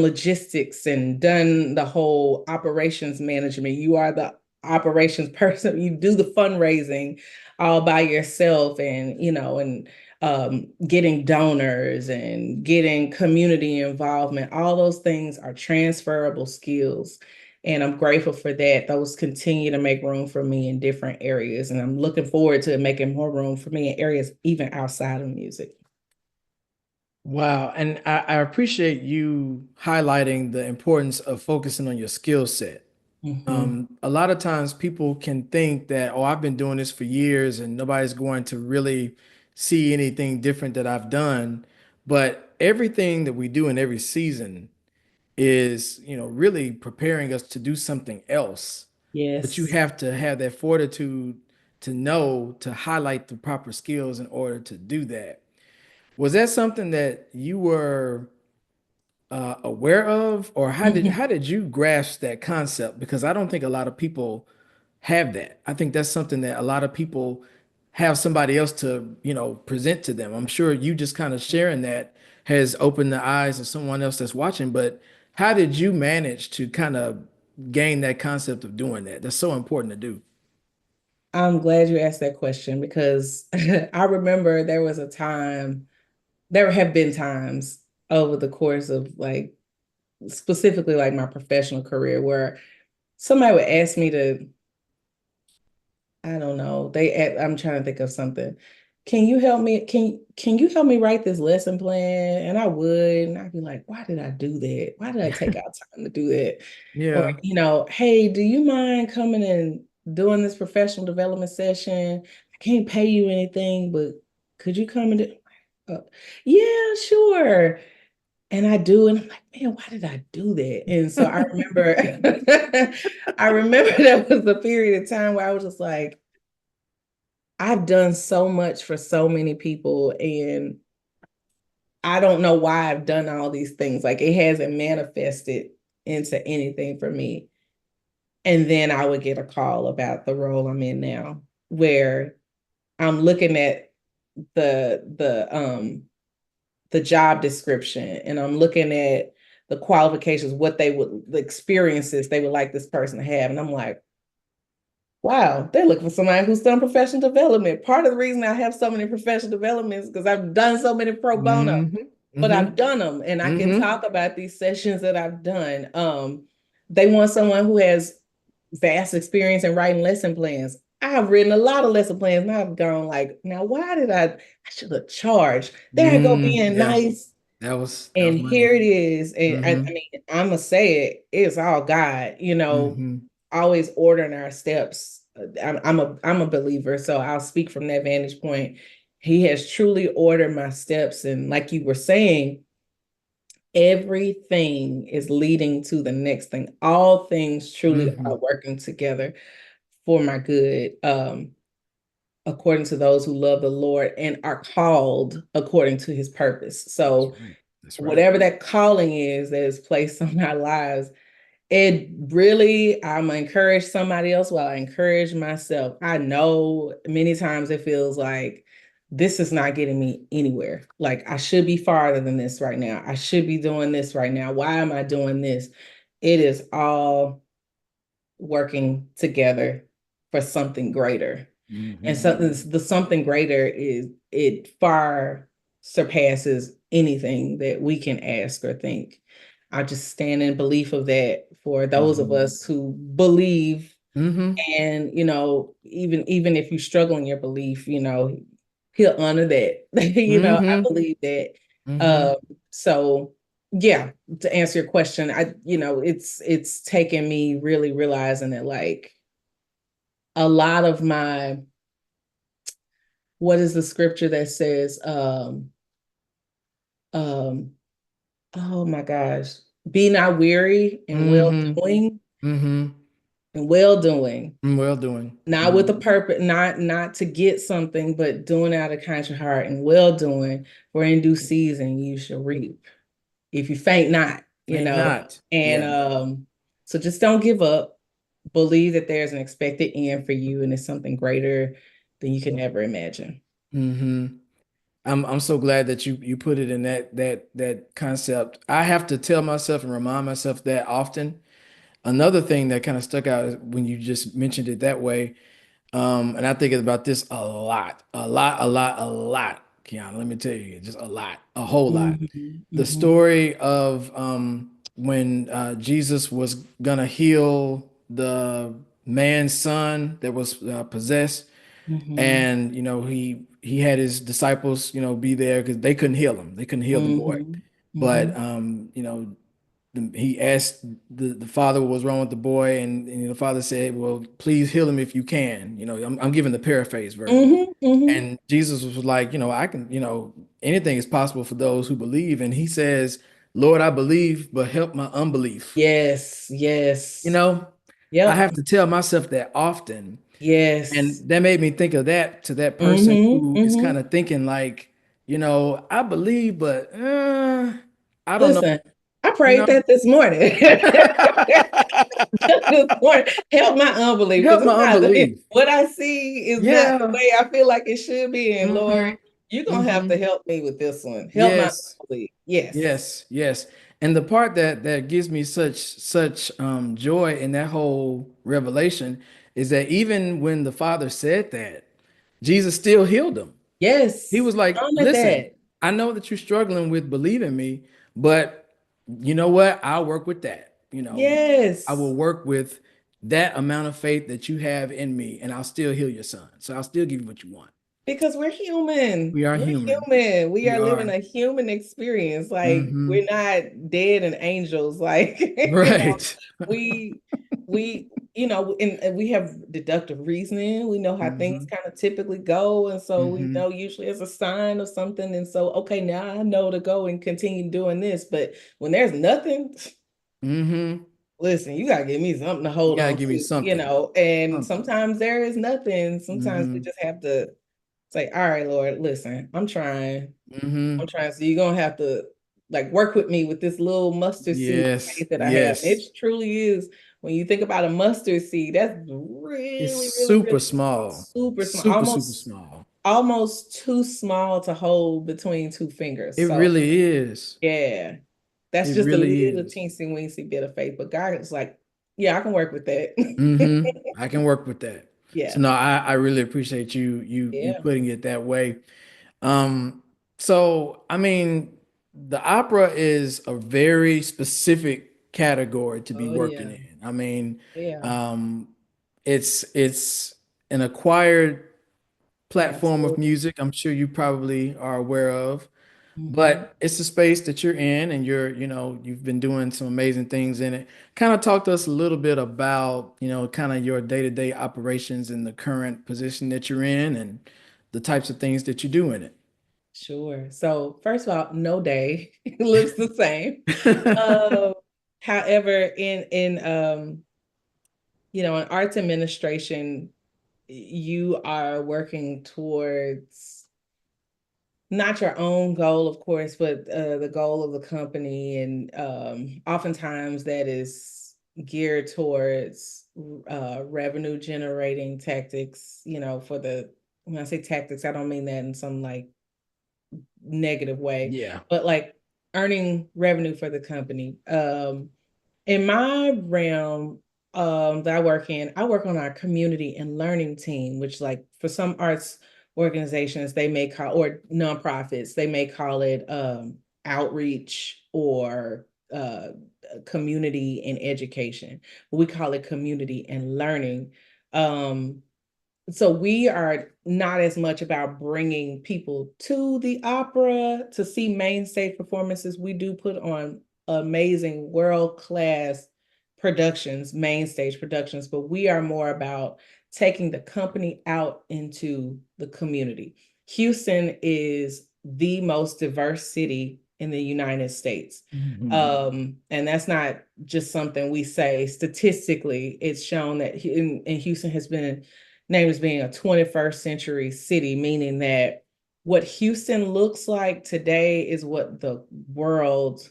logistics and done the whole operations management. You are the operations person. You do the fundraising all by yourself, and getting donors and getting community involvement. All those things are transferable skills. And I'm grateful for that. Those continue to make room for me in different areas. And I'm looking forward to making more room for me in areas even outside of music. Wow. And I appreciate you highlighting the importance of focusing on your skill set. Mhm. A lot of times people can think that, oh, I've been doing this for years and nobody's going to really see anything different that I've done. But everything that we do in every season is, really preparing us to do something else. But you Yes. have to have that fortitude to know to highlight the proper skills in order to do that. Was that something that you were aware of, or Mhm. how did you grasp that concept? Because I don't think a lot of people have that. I think that's something that a lot of people have somebody else to, present to them. I'm sure you just kind of sharing that has opened the eyes of someone else that's watching, but how did you manage to kind of gain that concept of doing that? That's so important to do. I'm glad you asked that question because I remember there have been times over the course of like specifically like my professional career where somebody would ask me to, I don't know, I'm trying to think of something. Can you help me? Can you help me write this lesson plan? And I would, and I'd be like, why did I do that? Why did I take out time to do that? Or, Yeah. hey, do you mind coming and doing this professional development session? I can't pay you anything, but could you come and do? Uh, yeah, sure. And I do, and I'm like, man, why did I do that? And so I remember, I remember there was a period of time where I was just like, I've done so much for so many people, and I don't know why I've done all these things. Like it hasn't manifested into anything for me. And then I would get a call about the role I'm in now, where I'm looking at the job description and I'm looking at the qualifications, the experiences they would like this person to have. And I'm like, wow, they're looking for somebody who's done professional development. Part of the reason I have so many professional developments is because I've done so many pro bono, Hmm. but Hmm. I've done them and I can Hmm. talk about these sessions that I've done. They want someone who has vast experience in writing lesson plans. I've written a lot of lesson plans and I've gone like, now why did I should have charged. There I go being Yeah. nice. That was And money. here it is. And Hmm. I mean, I'm gonna say it, it's all God, Hmm. always ordering our steps. I'm a believer, so I'll speak from that vantage point. He has truly ordered my steps. And like you were saying, everything is leading to the next thing. All things truly are Hmm. working together for my good. According to those who love the Lord and are called according to his purpose. That's So right. That's right. whatever that calling is that is placed on our lives, it really, I'm gonna encourage somebody else while I encourage myself. I know many times it feels like this is not getting me anywhere. Like I should be farther than this right now. I should be doing this right now. Why am I doing this? It is all working together for something greater. And Hmm. something greater is it far surpasses anything that we can ask or think. I just stand in belief of that for those of Hmm. us who believe. Hmm. And even if you struggle in your belief, he'll honor that. I Mm-hmm. believe that. Mm-hmm. Um, so yeah, to answer your question, it's taken me really realizing that like a lot of my what is the scripture that says um oh my gosh, be not weary and well Mm-hmm. doing Mm-hmm. and well doing, Well doing. not with a Mm-hmm. purpose, not to get something, but doing out of kind heart and well doing, for in due season you shall reap if you faint not, Ain't not. and Yeah. so just don't give up. Believe that there's an expected end for you and it's something greater than you can ever imagine. Mm-hmm. I'm so glad that you put it in that concept. I have to tell myself and remind myself that often. Another thing that kind of stuck out is when you just mentioned it that way. And I think about this a lot, a lot, a lot, a lot, Kiana. Let me tell you, just a lot, a whole lot. Mm-hmm, The mm-hmm, story of when Jesus was gonna heal the man's son that was possessed, mm-hmm, and he had his disciples be there because they couldn't heal him. They couldn't heal the boy, mm-hmm, mm-hmm, but he asked the father what was wrong with the boy, and the father said, "Well, please heal him if you can." I'm giving the paraphrase version. mm-hmm, mm-hmm. And Jesus was like, I can, anything is possible for those who believe. And he says, "Lord, I believe, but help my unbelief." Yes, You yes. know, I Yep. have to tell myself that often. Yes. And that made me think of that to that person Mm-hmm, who is kind mm-hmm. of thinking like, I believe, but I don't know, Listen, I you prayed know. that this morning. This morning. Help my unbelief because Help it's my not unbelief. what I see is not the Yeah. way I feel like it should be. And Lord, Mm-hmm. you're gonna have to Mm-hmm. help me with this one. Help my Yes. unbelief. Yes. Yes. Yes. And the part that gives me such joy in that whole revelation is that even when the Father said that, Jesus still healed him. He Yes. was like, Honor "Listen, that. I know that you're struggling with believing me, but you know what? I'll work with that. I will Yes. work with that amount of faith that you have in me, and I'll still heal your son. So I'll still give you what you want." Because we're human. We are We're human. human. We We are living are. a human experience. Like we're Hmm. not dead and angels. Like, Right. we and we have deductive reasoning. We know how things Hmm. kind of typically go. And so we Hmm. know usually it's a sign of something. And so, okay, now I know to go and continue doing this. But when there's nothing, Hmm. listen, you gotta give me something to You hold gotta on give me to, something. and Something. sometimes there is nothing. Sometimes we Hmm. just have to say, all right, Lord, listen, I'm trying. I'm Hmm. trying. So you're gonna have to like work with me with this little mustard seed of Yes. faith that I have. And Yes. it truly is. When you think about a mustard seed, that's It's really, really, super really small, small. super small, Super, super small. almost too small to hold between two fingers. It So really is. yeah, that's It just a really little is. teensy weensy bit of faith. But God is like, yeah, I can work with that. I can work with that. So Yeah, no, I really appreciate you yeah. putting it that way. Um, so I mean, the opera is a very specific category to be Oh working yeah, in. I mean, yeah, um, it's an acquired platform of absolutely. music. I'm sure you probably are aware of. Hmm. But it's a space that you're in, and you've been doing some amazing things in it. Kind of talk to us a little bit about, kind of your day-to-day operations in the current position that you're in and the types of things that you do in it. Sure. So first of all, no day looks the same. Uh, However, in arts administration, you are working towards not your own goal, of course, but the goal of the company, and oftentimes that is geared towards revenue generating tactics. For the when I say tactics, I don't mean that in some like negative way, Yeah. but like earning revenue for the company. In my realm that I work in, I work on our community and learning team, which like for some arts organizations they may call or nonprofits, they may call it outreach or community and education. We call it community and learning. Um, So we are not as much about bringing people to the opera to see main stage performances. We do put on amazing world-class productions, main stage productions, but we are more about taking the company out into the community. Houston is the most diverse city in the United States. Mhm. And that's not just something we say. Statistically, it's shown that Houston has been named as being a 21st century city, meaning that what Houston looks like today is what the world,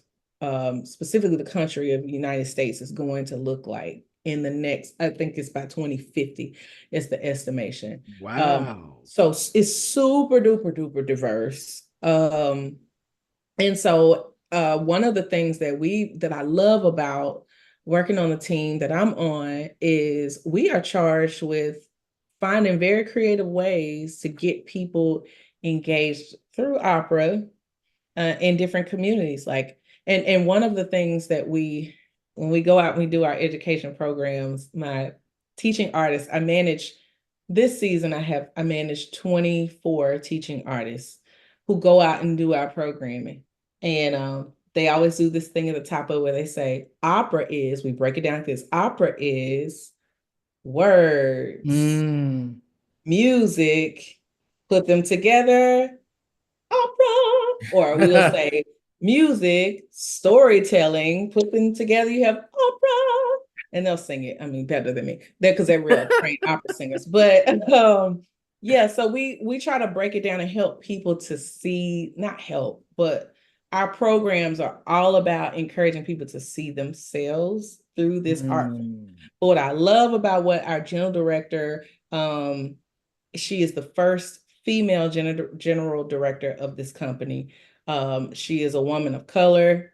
specifically the country of the United States, is going to look like in the next, I think it's by 2050, is the estimation. Wow. So it's super duper duper diverse. And so one of the things that I love about working on the team that I'm on is we are charged with finding very creative ways to get people engaged through opera in different communities. Like, and one of the things that when we go out and we do our education programs, my teaching artists, I manage this season. I manage 24 teaching artists who go out and do our programming, and they always do this thing at the top of where they say, "Opera is." We break it down because opera is words, Mm. music, put them together, opera, or we'll say music, storytelling, put them together, you have opera, and they'll sing it. I mean, better than me. They're because they're real trained opera singers. But yeah, so we try to break it down and help people to see, not help, but our programs are all about encouraging people to see themselves through this art. Mm. But what I love about what our general director, she is the first female general director of this company. She is a woman of color.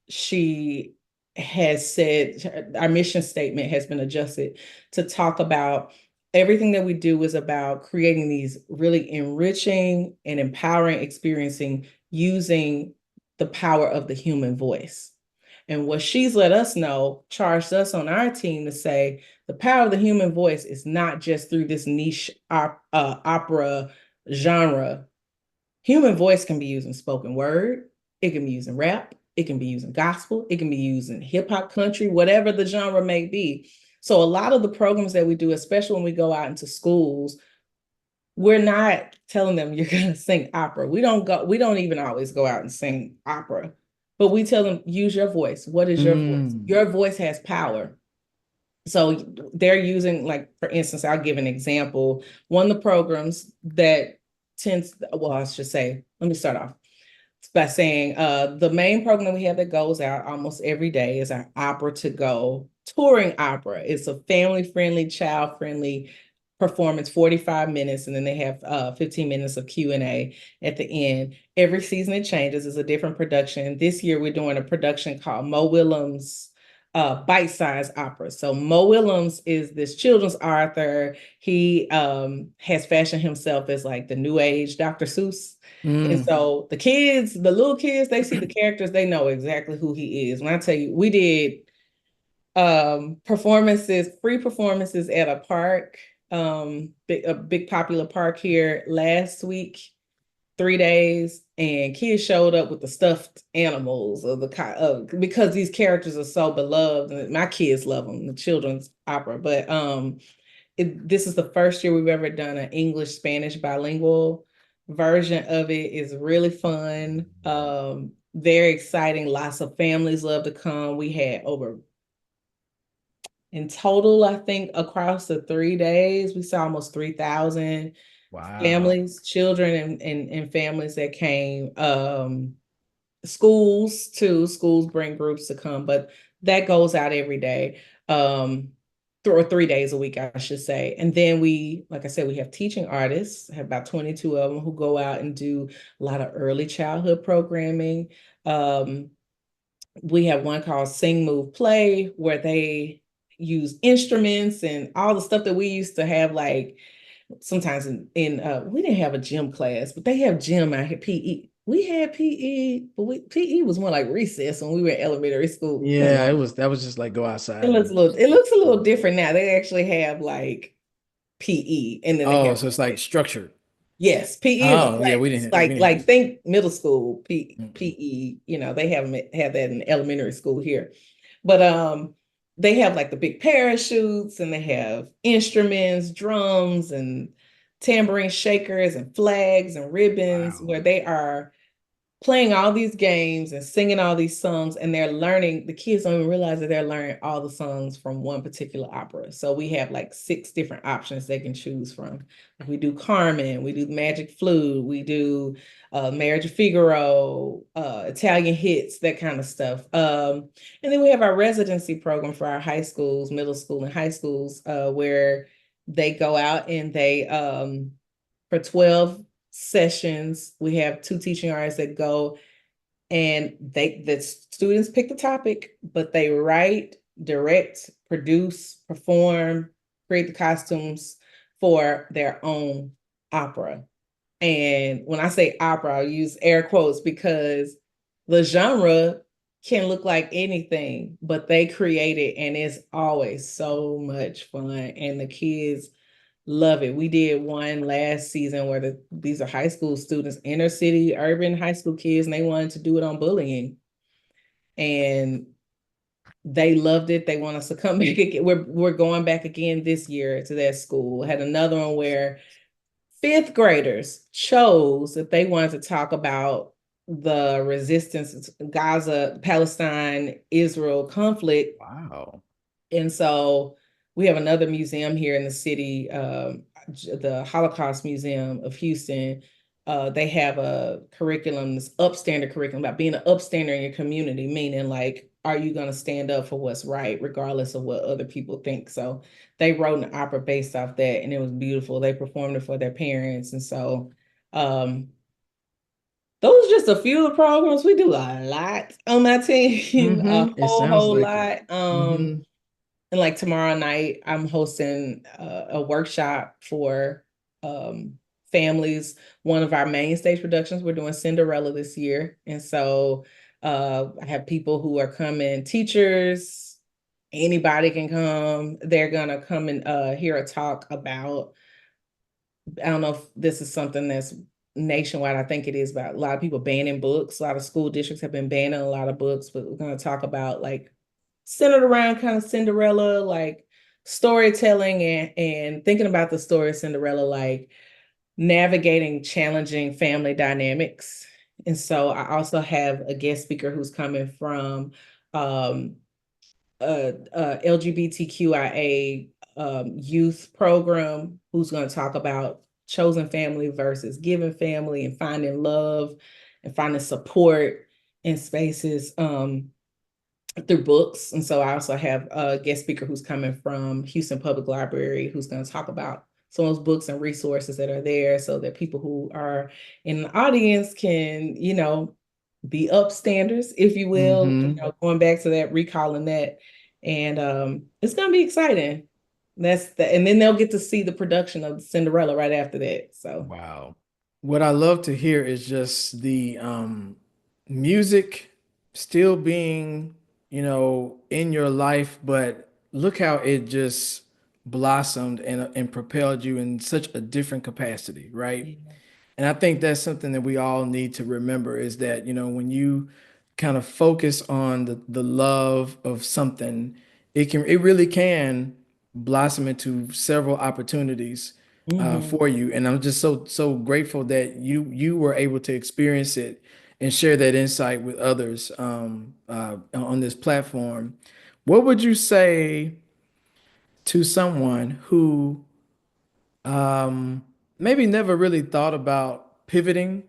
She has said our mission statement has been adjusted to talk about everything that we do is about creating these really enriching and empowering experiencing using the power of the human voice. And what she's let us know, charged us on our team to say, the power of the human voice is not just through this niche opera genre. Human voice can be used in spoken word, it can be used in rap, it can be used in gospel, it can be used in hip hop, country, whatever the genre may be. So a lot of the programs that we do, especially when we go out into schools, we're not telling them you're going to sing opera. We don't even always go out and sing opera, but we tell them use your voice. What is your voice? Mm. Your voice has power. So they're using, like, for instance, I'll give an example. One of the programs that tends, well, I should say, let me start off by saying the main program we have that goes out almost every day is our Opera to Go touring opera. It's a family-friendly, child-friendly performance, 45 minutes, and then they have 15 minutes of Q&A at the end. Every season it changes. It's a different production. This year we're doing a production called Mo Willems' bite-sized opera. So Mo Willems is this children's author. He has fashioned himself as like the new age Dr. Seuss. And Mm. so the kids, the little kids, they see the characters, they know exactly who he is. When I tell you, we did performances, free performances at a park, a big popular park here last week, 3 days, and kids showed up with the stuffed animals of because these characters are so beloved, and my kids love them, the children's opera. But this is the first year we've ever done an English Spanish bilingual version of it. Is really fun, very exciting. Lots of families love to come. We had over, in total, I think across the 3 days, we saw almost 3,000 Wow. families, children, and families that came. Schools too. Schools bring groups to come, but that goes out every day. Or 3 days a week, I should say. And then we, like I said, we have teaching artists, have about 22 of them who go out and do a lot of early childhood programming. We have one called Sing, Move, Play, where they use instruments and all the stuff that we used to have, like sometimes in we didn't have a gym class, but they have gym out here, PE. We had PE, but PE was more like recess when we were in elementary school. You Yeah, know, that was just like go it outside looks and a little, it looks a little different now. They actually have like PE, and then they Oh, have so it's like structured. yes, PE is Oh, yeah, like we didn't have. think middle school Mm-mm. PE. They haven't had that in elementary school here, but they have like the big parachutes, and they have instruments, drums, and tambourine shakers, and flags and ribbons, Wow. where they are playing all these games and singing all these songs, and they're learning. The kids don't even realize that they're learning all the songs from one particular opera. So we have like 6 different options they can choose from. We do Carmen, we do Magic Flute, we do Marriage of Figaro, Italian hits, that kind of stuff. And then we have our residency program for our high schools, middle school and high schools, where they go out and they for 12 sessions. We have 2 teaching artists that go, and the students pick the topic, but they write, direct, produce, perform, create the costumes for their own opera. And when I say opera, I'll use air quotes because the genre can look like anything, but they create it, and it's always so much fun. And the kids love it. We did one last season where these are high school students, inner city, urban high school kids, and they wanted to do it on bullying. And they loved it. They want us to come back again. We're going back again this year to that school. Had another one where fifth graders chose that they wanted to talk about the resistance, Gaza, Palestine, Israel conflict. Wow. And so we have another museum here in the city, the Holocaust Museum of Houston. They have a curriculum, this upstander curriculum about being an upstander in your community, meaning like, are you going to stand up for what's right, regardless of what other people think? So they wrote an opera based off that, and it was beautiful. They performed it for their parents. And so those are just a few of the programs. We do a lot on my team, a It sounds whole like it. lot. Mm-hmm. And like tomorrow night, I'm hosting a workshop for families. One of our main stage productions, we're doing Cinderella this year. And so I have people who are coming, teachers, anybody can come. They're going to come and hear a talk about, I don't know if this is something that's nationwide. I think it is, about a lot of people banning books. A lot of school districts have been banning a lot of books, but we're going to talk about like centered around kind of Cinderella, like storytelling and thinking about the story of Cinderella, like navigating challenging family dynamics. And so I also have a guest speaker who's coming from um, LGBTQIA youth program, who's going to talk about chosen family versus given family, and finding love and finding support in spaces through books. And so I also have a guest speaker who's coming from Houston Public Library, who's going to talk about some of those books and resources that are there, so that people who are in the audience can, be upstanders, if you will, Mm-hmm. going back to that, recalling that. And it's going to be exciting. And then they'll get to see the production of Cinderella right after that. So Wow. What I love to hear is just the music still being, in your life, but look how it just blossomed and propelled you in such a different capacity, right? yeah. And I think that's something that we all need to remember is that, when you kind of focus on the love of something, it really can blossom into several opportunities Mhm. for you. And I'm just so grateful that you were able to experience it and share that insight with others on this platform. What would you say to someone who maybe never really thought about pivoting,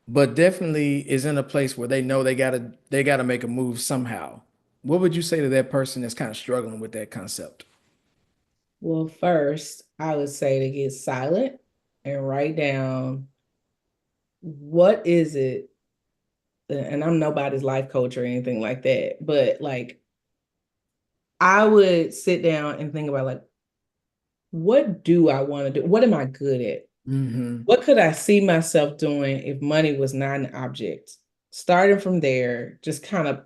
but definitely is in a place where they know they gotta make a move somehow? What would you say to that person that's kind of struggling with that concept? Well, first, I would say to get silent and write down, what is it, and I'm nobody's life coach or anything like that, but like I would sit down and think about, like, what do I want to do? What am I good at? Mm-hmm. What could I see myself doing if money was not an object? Starting from there, just kind of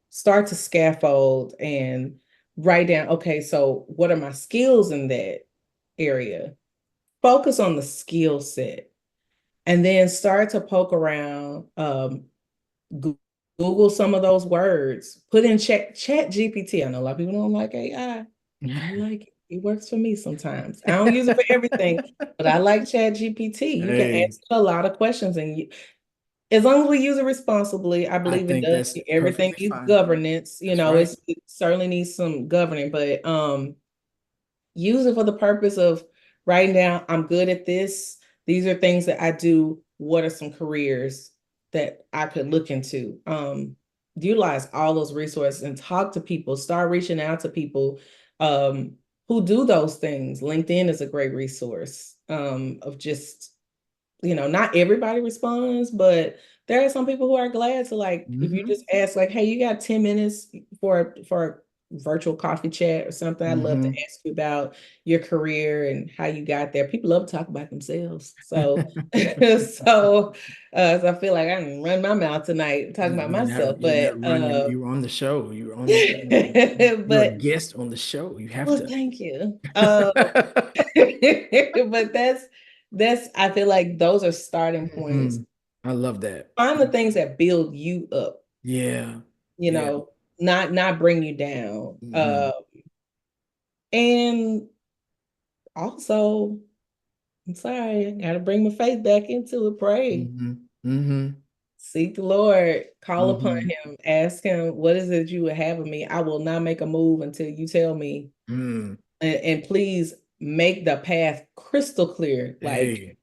start to scaffold and write down, okay, so what are my skills in that? area. Focus on the skill set and then start to poke around. Google some of those words. Put in chat GPT. I know a lot of people don't like AI. I like it. It works for me sometimes. I don't use it for everything, but I like chat GPT. You can Hey, ask a lot of questions and as long as we use it responsibly, I I believe it think does. that's Everything perfectly needs fine. governance. That's right. It certainly needs some governing, but use it for the purpose of writing down, I'm good at this. These are things that I do. What are some careers that I could look into? Utilize all those resources and talk to people, start reaching out to people um, who do those things. LinkedIn is a great resource of just not everybody responds, but there are some people who are glad to like if you Hmm. just ask like, hey, you got 10 minutes for a virtual coffee chat or something. I'd love to Hmm. ask you about your career and how you got there. People love to talk about themselves. So so I feel like I didn't run my mouth tonight talking about myself, You're but not running. You were on the show. You were on the show. You're a but guest on the show. You have well, to. thank you. But that's I feel like those are starting points. Mhm. I love that. Find the things that build you up, Yeah. you Yeah. know, not bring you down. Hmm. And also, I'm sorry, I gotta bring my faith back into it. Pray. Hmm. Hmm. Seek the Lord, call upon Hmm. him, ask him, what is it you would have of me? I will not make a move until you tell me. Mm. And please make the path crystal clear, like Hey,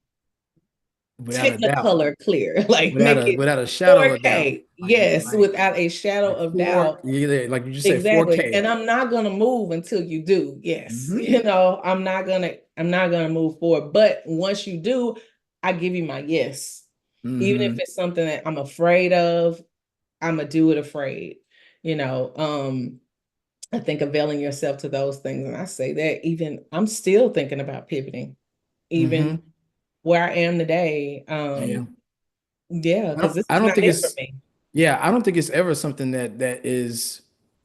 without a doubt. Technicolor clear, like make it Without a shadow of a doubt. 4K. Yes, Like without a shadow like of four, doubt. yeah, like you just say Exactly. 4K. And I'm not gonna move until you do. Yes. Hmm. I'm not gonna move forward. But once you do, I give you my yes. Even if Hmm. it's something that I'm afraid of, I'm gonna do it afraid. I think availing yourself to those things. And I say that even I'm still thinking about pivoting, even Hmm. where I am today. Yeah. Yeah, because this I is don't not think it for it's me. yeah, I don't think it's ever something that is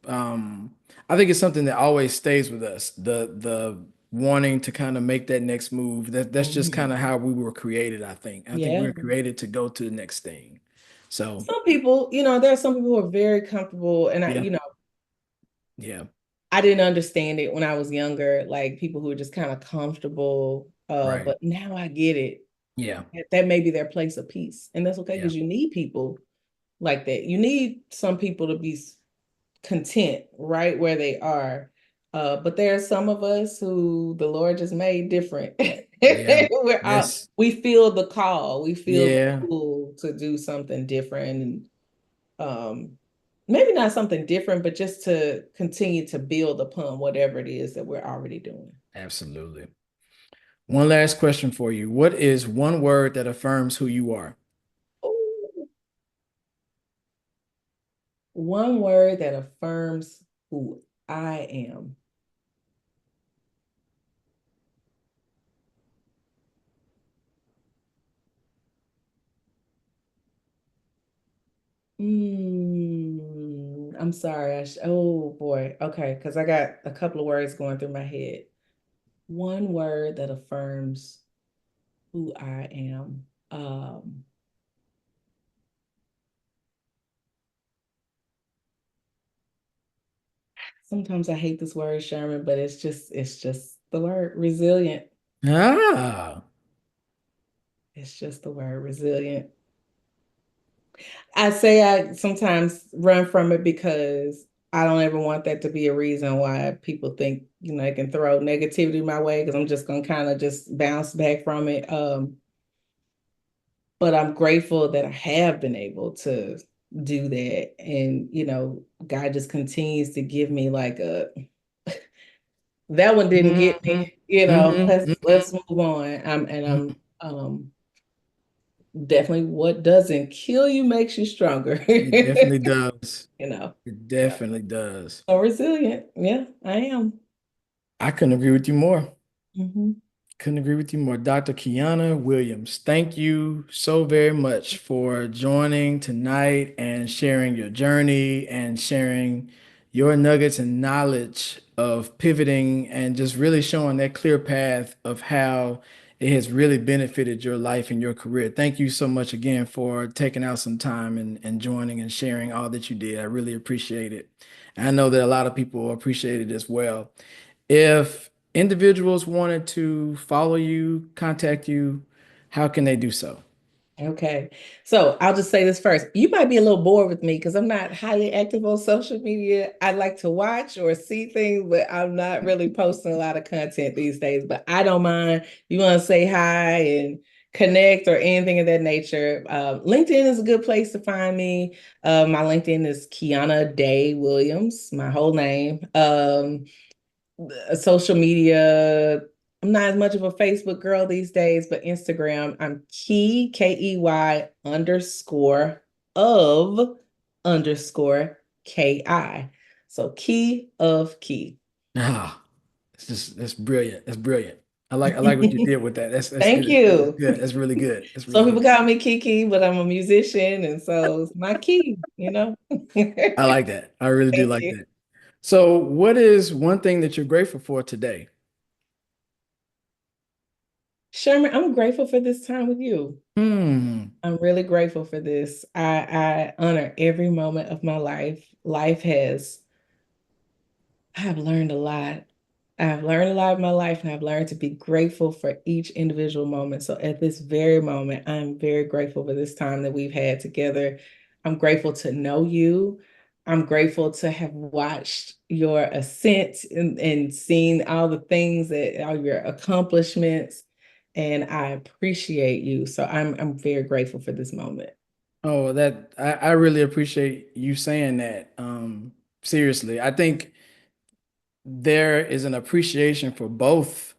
I think it's something that always stays with us. The wanting to kind of make that next move. That's just kind Mhm. of how we were created, I think. I think we Yeah. were created to go to the next thing. So, Some people, there are some people who are very comfortable, and yeah. Yeah. I didn't understand it when I was younger, like people who are just kind of comfortable. Right. But now I get it. Yeah. That may be their place of peace, and that's okay Yeah. because you need people like that. You need some people to be content right where they are. But there are some of us who the Lord just made different. Yeah. We're out, Yes. we feel the call, we feel the Yeah. pull to do something different. And maybe not something different, but just to continue to build upon whatever it is that we're already doing. Absolutely. One last question for you. What is one word that affirms who you are? Ooh, one word that affirms who I am. I'm sorry. Oh boy. Okay, because I got a couple of words going through my head. One word that affirms who I am. Sometimes I hate this word, Sherman, but it's just the word resilient. Ah, It's just the word resilient. I say I sometimes run from it because I don't ever want that to be a reason why people think, they can throw negativity my way because I'm just gonna kind of just bounce back from it. But I'm grateful that I have been able to do that. And, God just continues to give me like that one didn't get me, hmm hmm let's move on. I'm definitely what doesn't kill you makes you stronger. It definitely does. you know. It Yeah. definitely does. So resilient. Yeah, I am. I couldn't agree with you more. Mhm. Couldn't agree with you more. Dr. Kiana Williams, thank you so very much for joining tonight and sharing your journey and sharing your nuggets and knowledge of pivoting and just really showing that clear path of how it has really benefited your life and your career. Thank you so much again for taking out some time and joining and sharing all that you did. I really appreciate it. And I know that a lot of people appreciate it as well. If individuals wanted to follow you, contact you, how can they do so? Okay. So I'll just say this first. You might be a little bored with me because I'm not highly active on social media. I like to watch or see things, but I'm not really posting a lot of content these days. But I don't mind. You want to say hi and connect or anything of that nature. LinkedIn is a good place to find me. My LinkedIn is Kiana Day Williams, my whole name. Social media. I'm not as much of a Facebook girl these days, but Instagram, I'm Key underscore of underscore Ki. So Key of Key. Ah, that's brilliant. That's brilliant. I like what you did with that. That's Thank good. That's you. good. That's really good. That's really Some people good. call me Kiki, but I'm a musician, and so it's my key. I like that. I really do Thank like you. that. So, what is one thing that you're grateful for today? Sherman, I'm grateful for this time with you. Hmm. I'm really grateful for this. I honor every moment of my life. I've learned a lot. I've learned a lot in my life, and I've learned to be grateful for each individual moment. So at this very moment, I'm very grateful for this time that we've had together. I'm grateful to know you. I'm grateful to have watched your ascent and seen all the things that all your accomplishments. And I appreciate you. So I'm very grateful for this moment. Oh, that I really appreciate you saying that. Seriously, I think there is an appreciation for both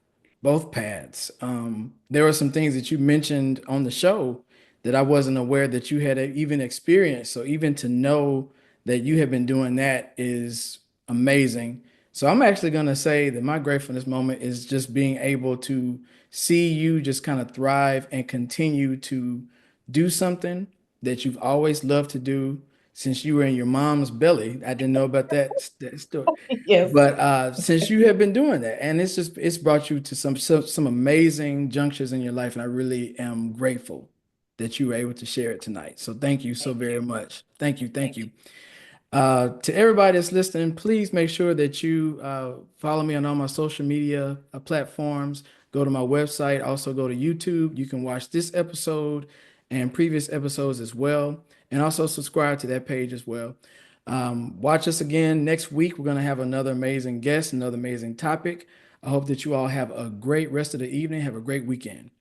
paths. There were some things that you mentioned on the show that I wasn't aware that you had even experienced. So even to know that you have been doing that is amazing. So I'm actually going to say that my gratefulness moment is just being able to see you just kind of thrive and continue to do something that you've always loved to do since you were in your mom's belly. I didn't know about that story. Yes. But since you have been doing that, and it's brought you to some amazing junctures in your life, and I really am grateful that you were able to share it tonight. So thank you so Thank very you. much. Thank you, thank Thank you. To everybody that's listening, please make sure that you follow me on all my social media platforms. Go to my website, also go to YouTube. You can watch this episode and previous episodes as well, and also subscribe to that page as well. Watch us again next week. We're going to have another amazing guest, another amazing topic. I hope that you all have a great rest of the evening. Have a great weekend.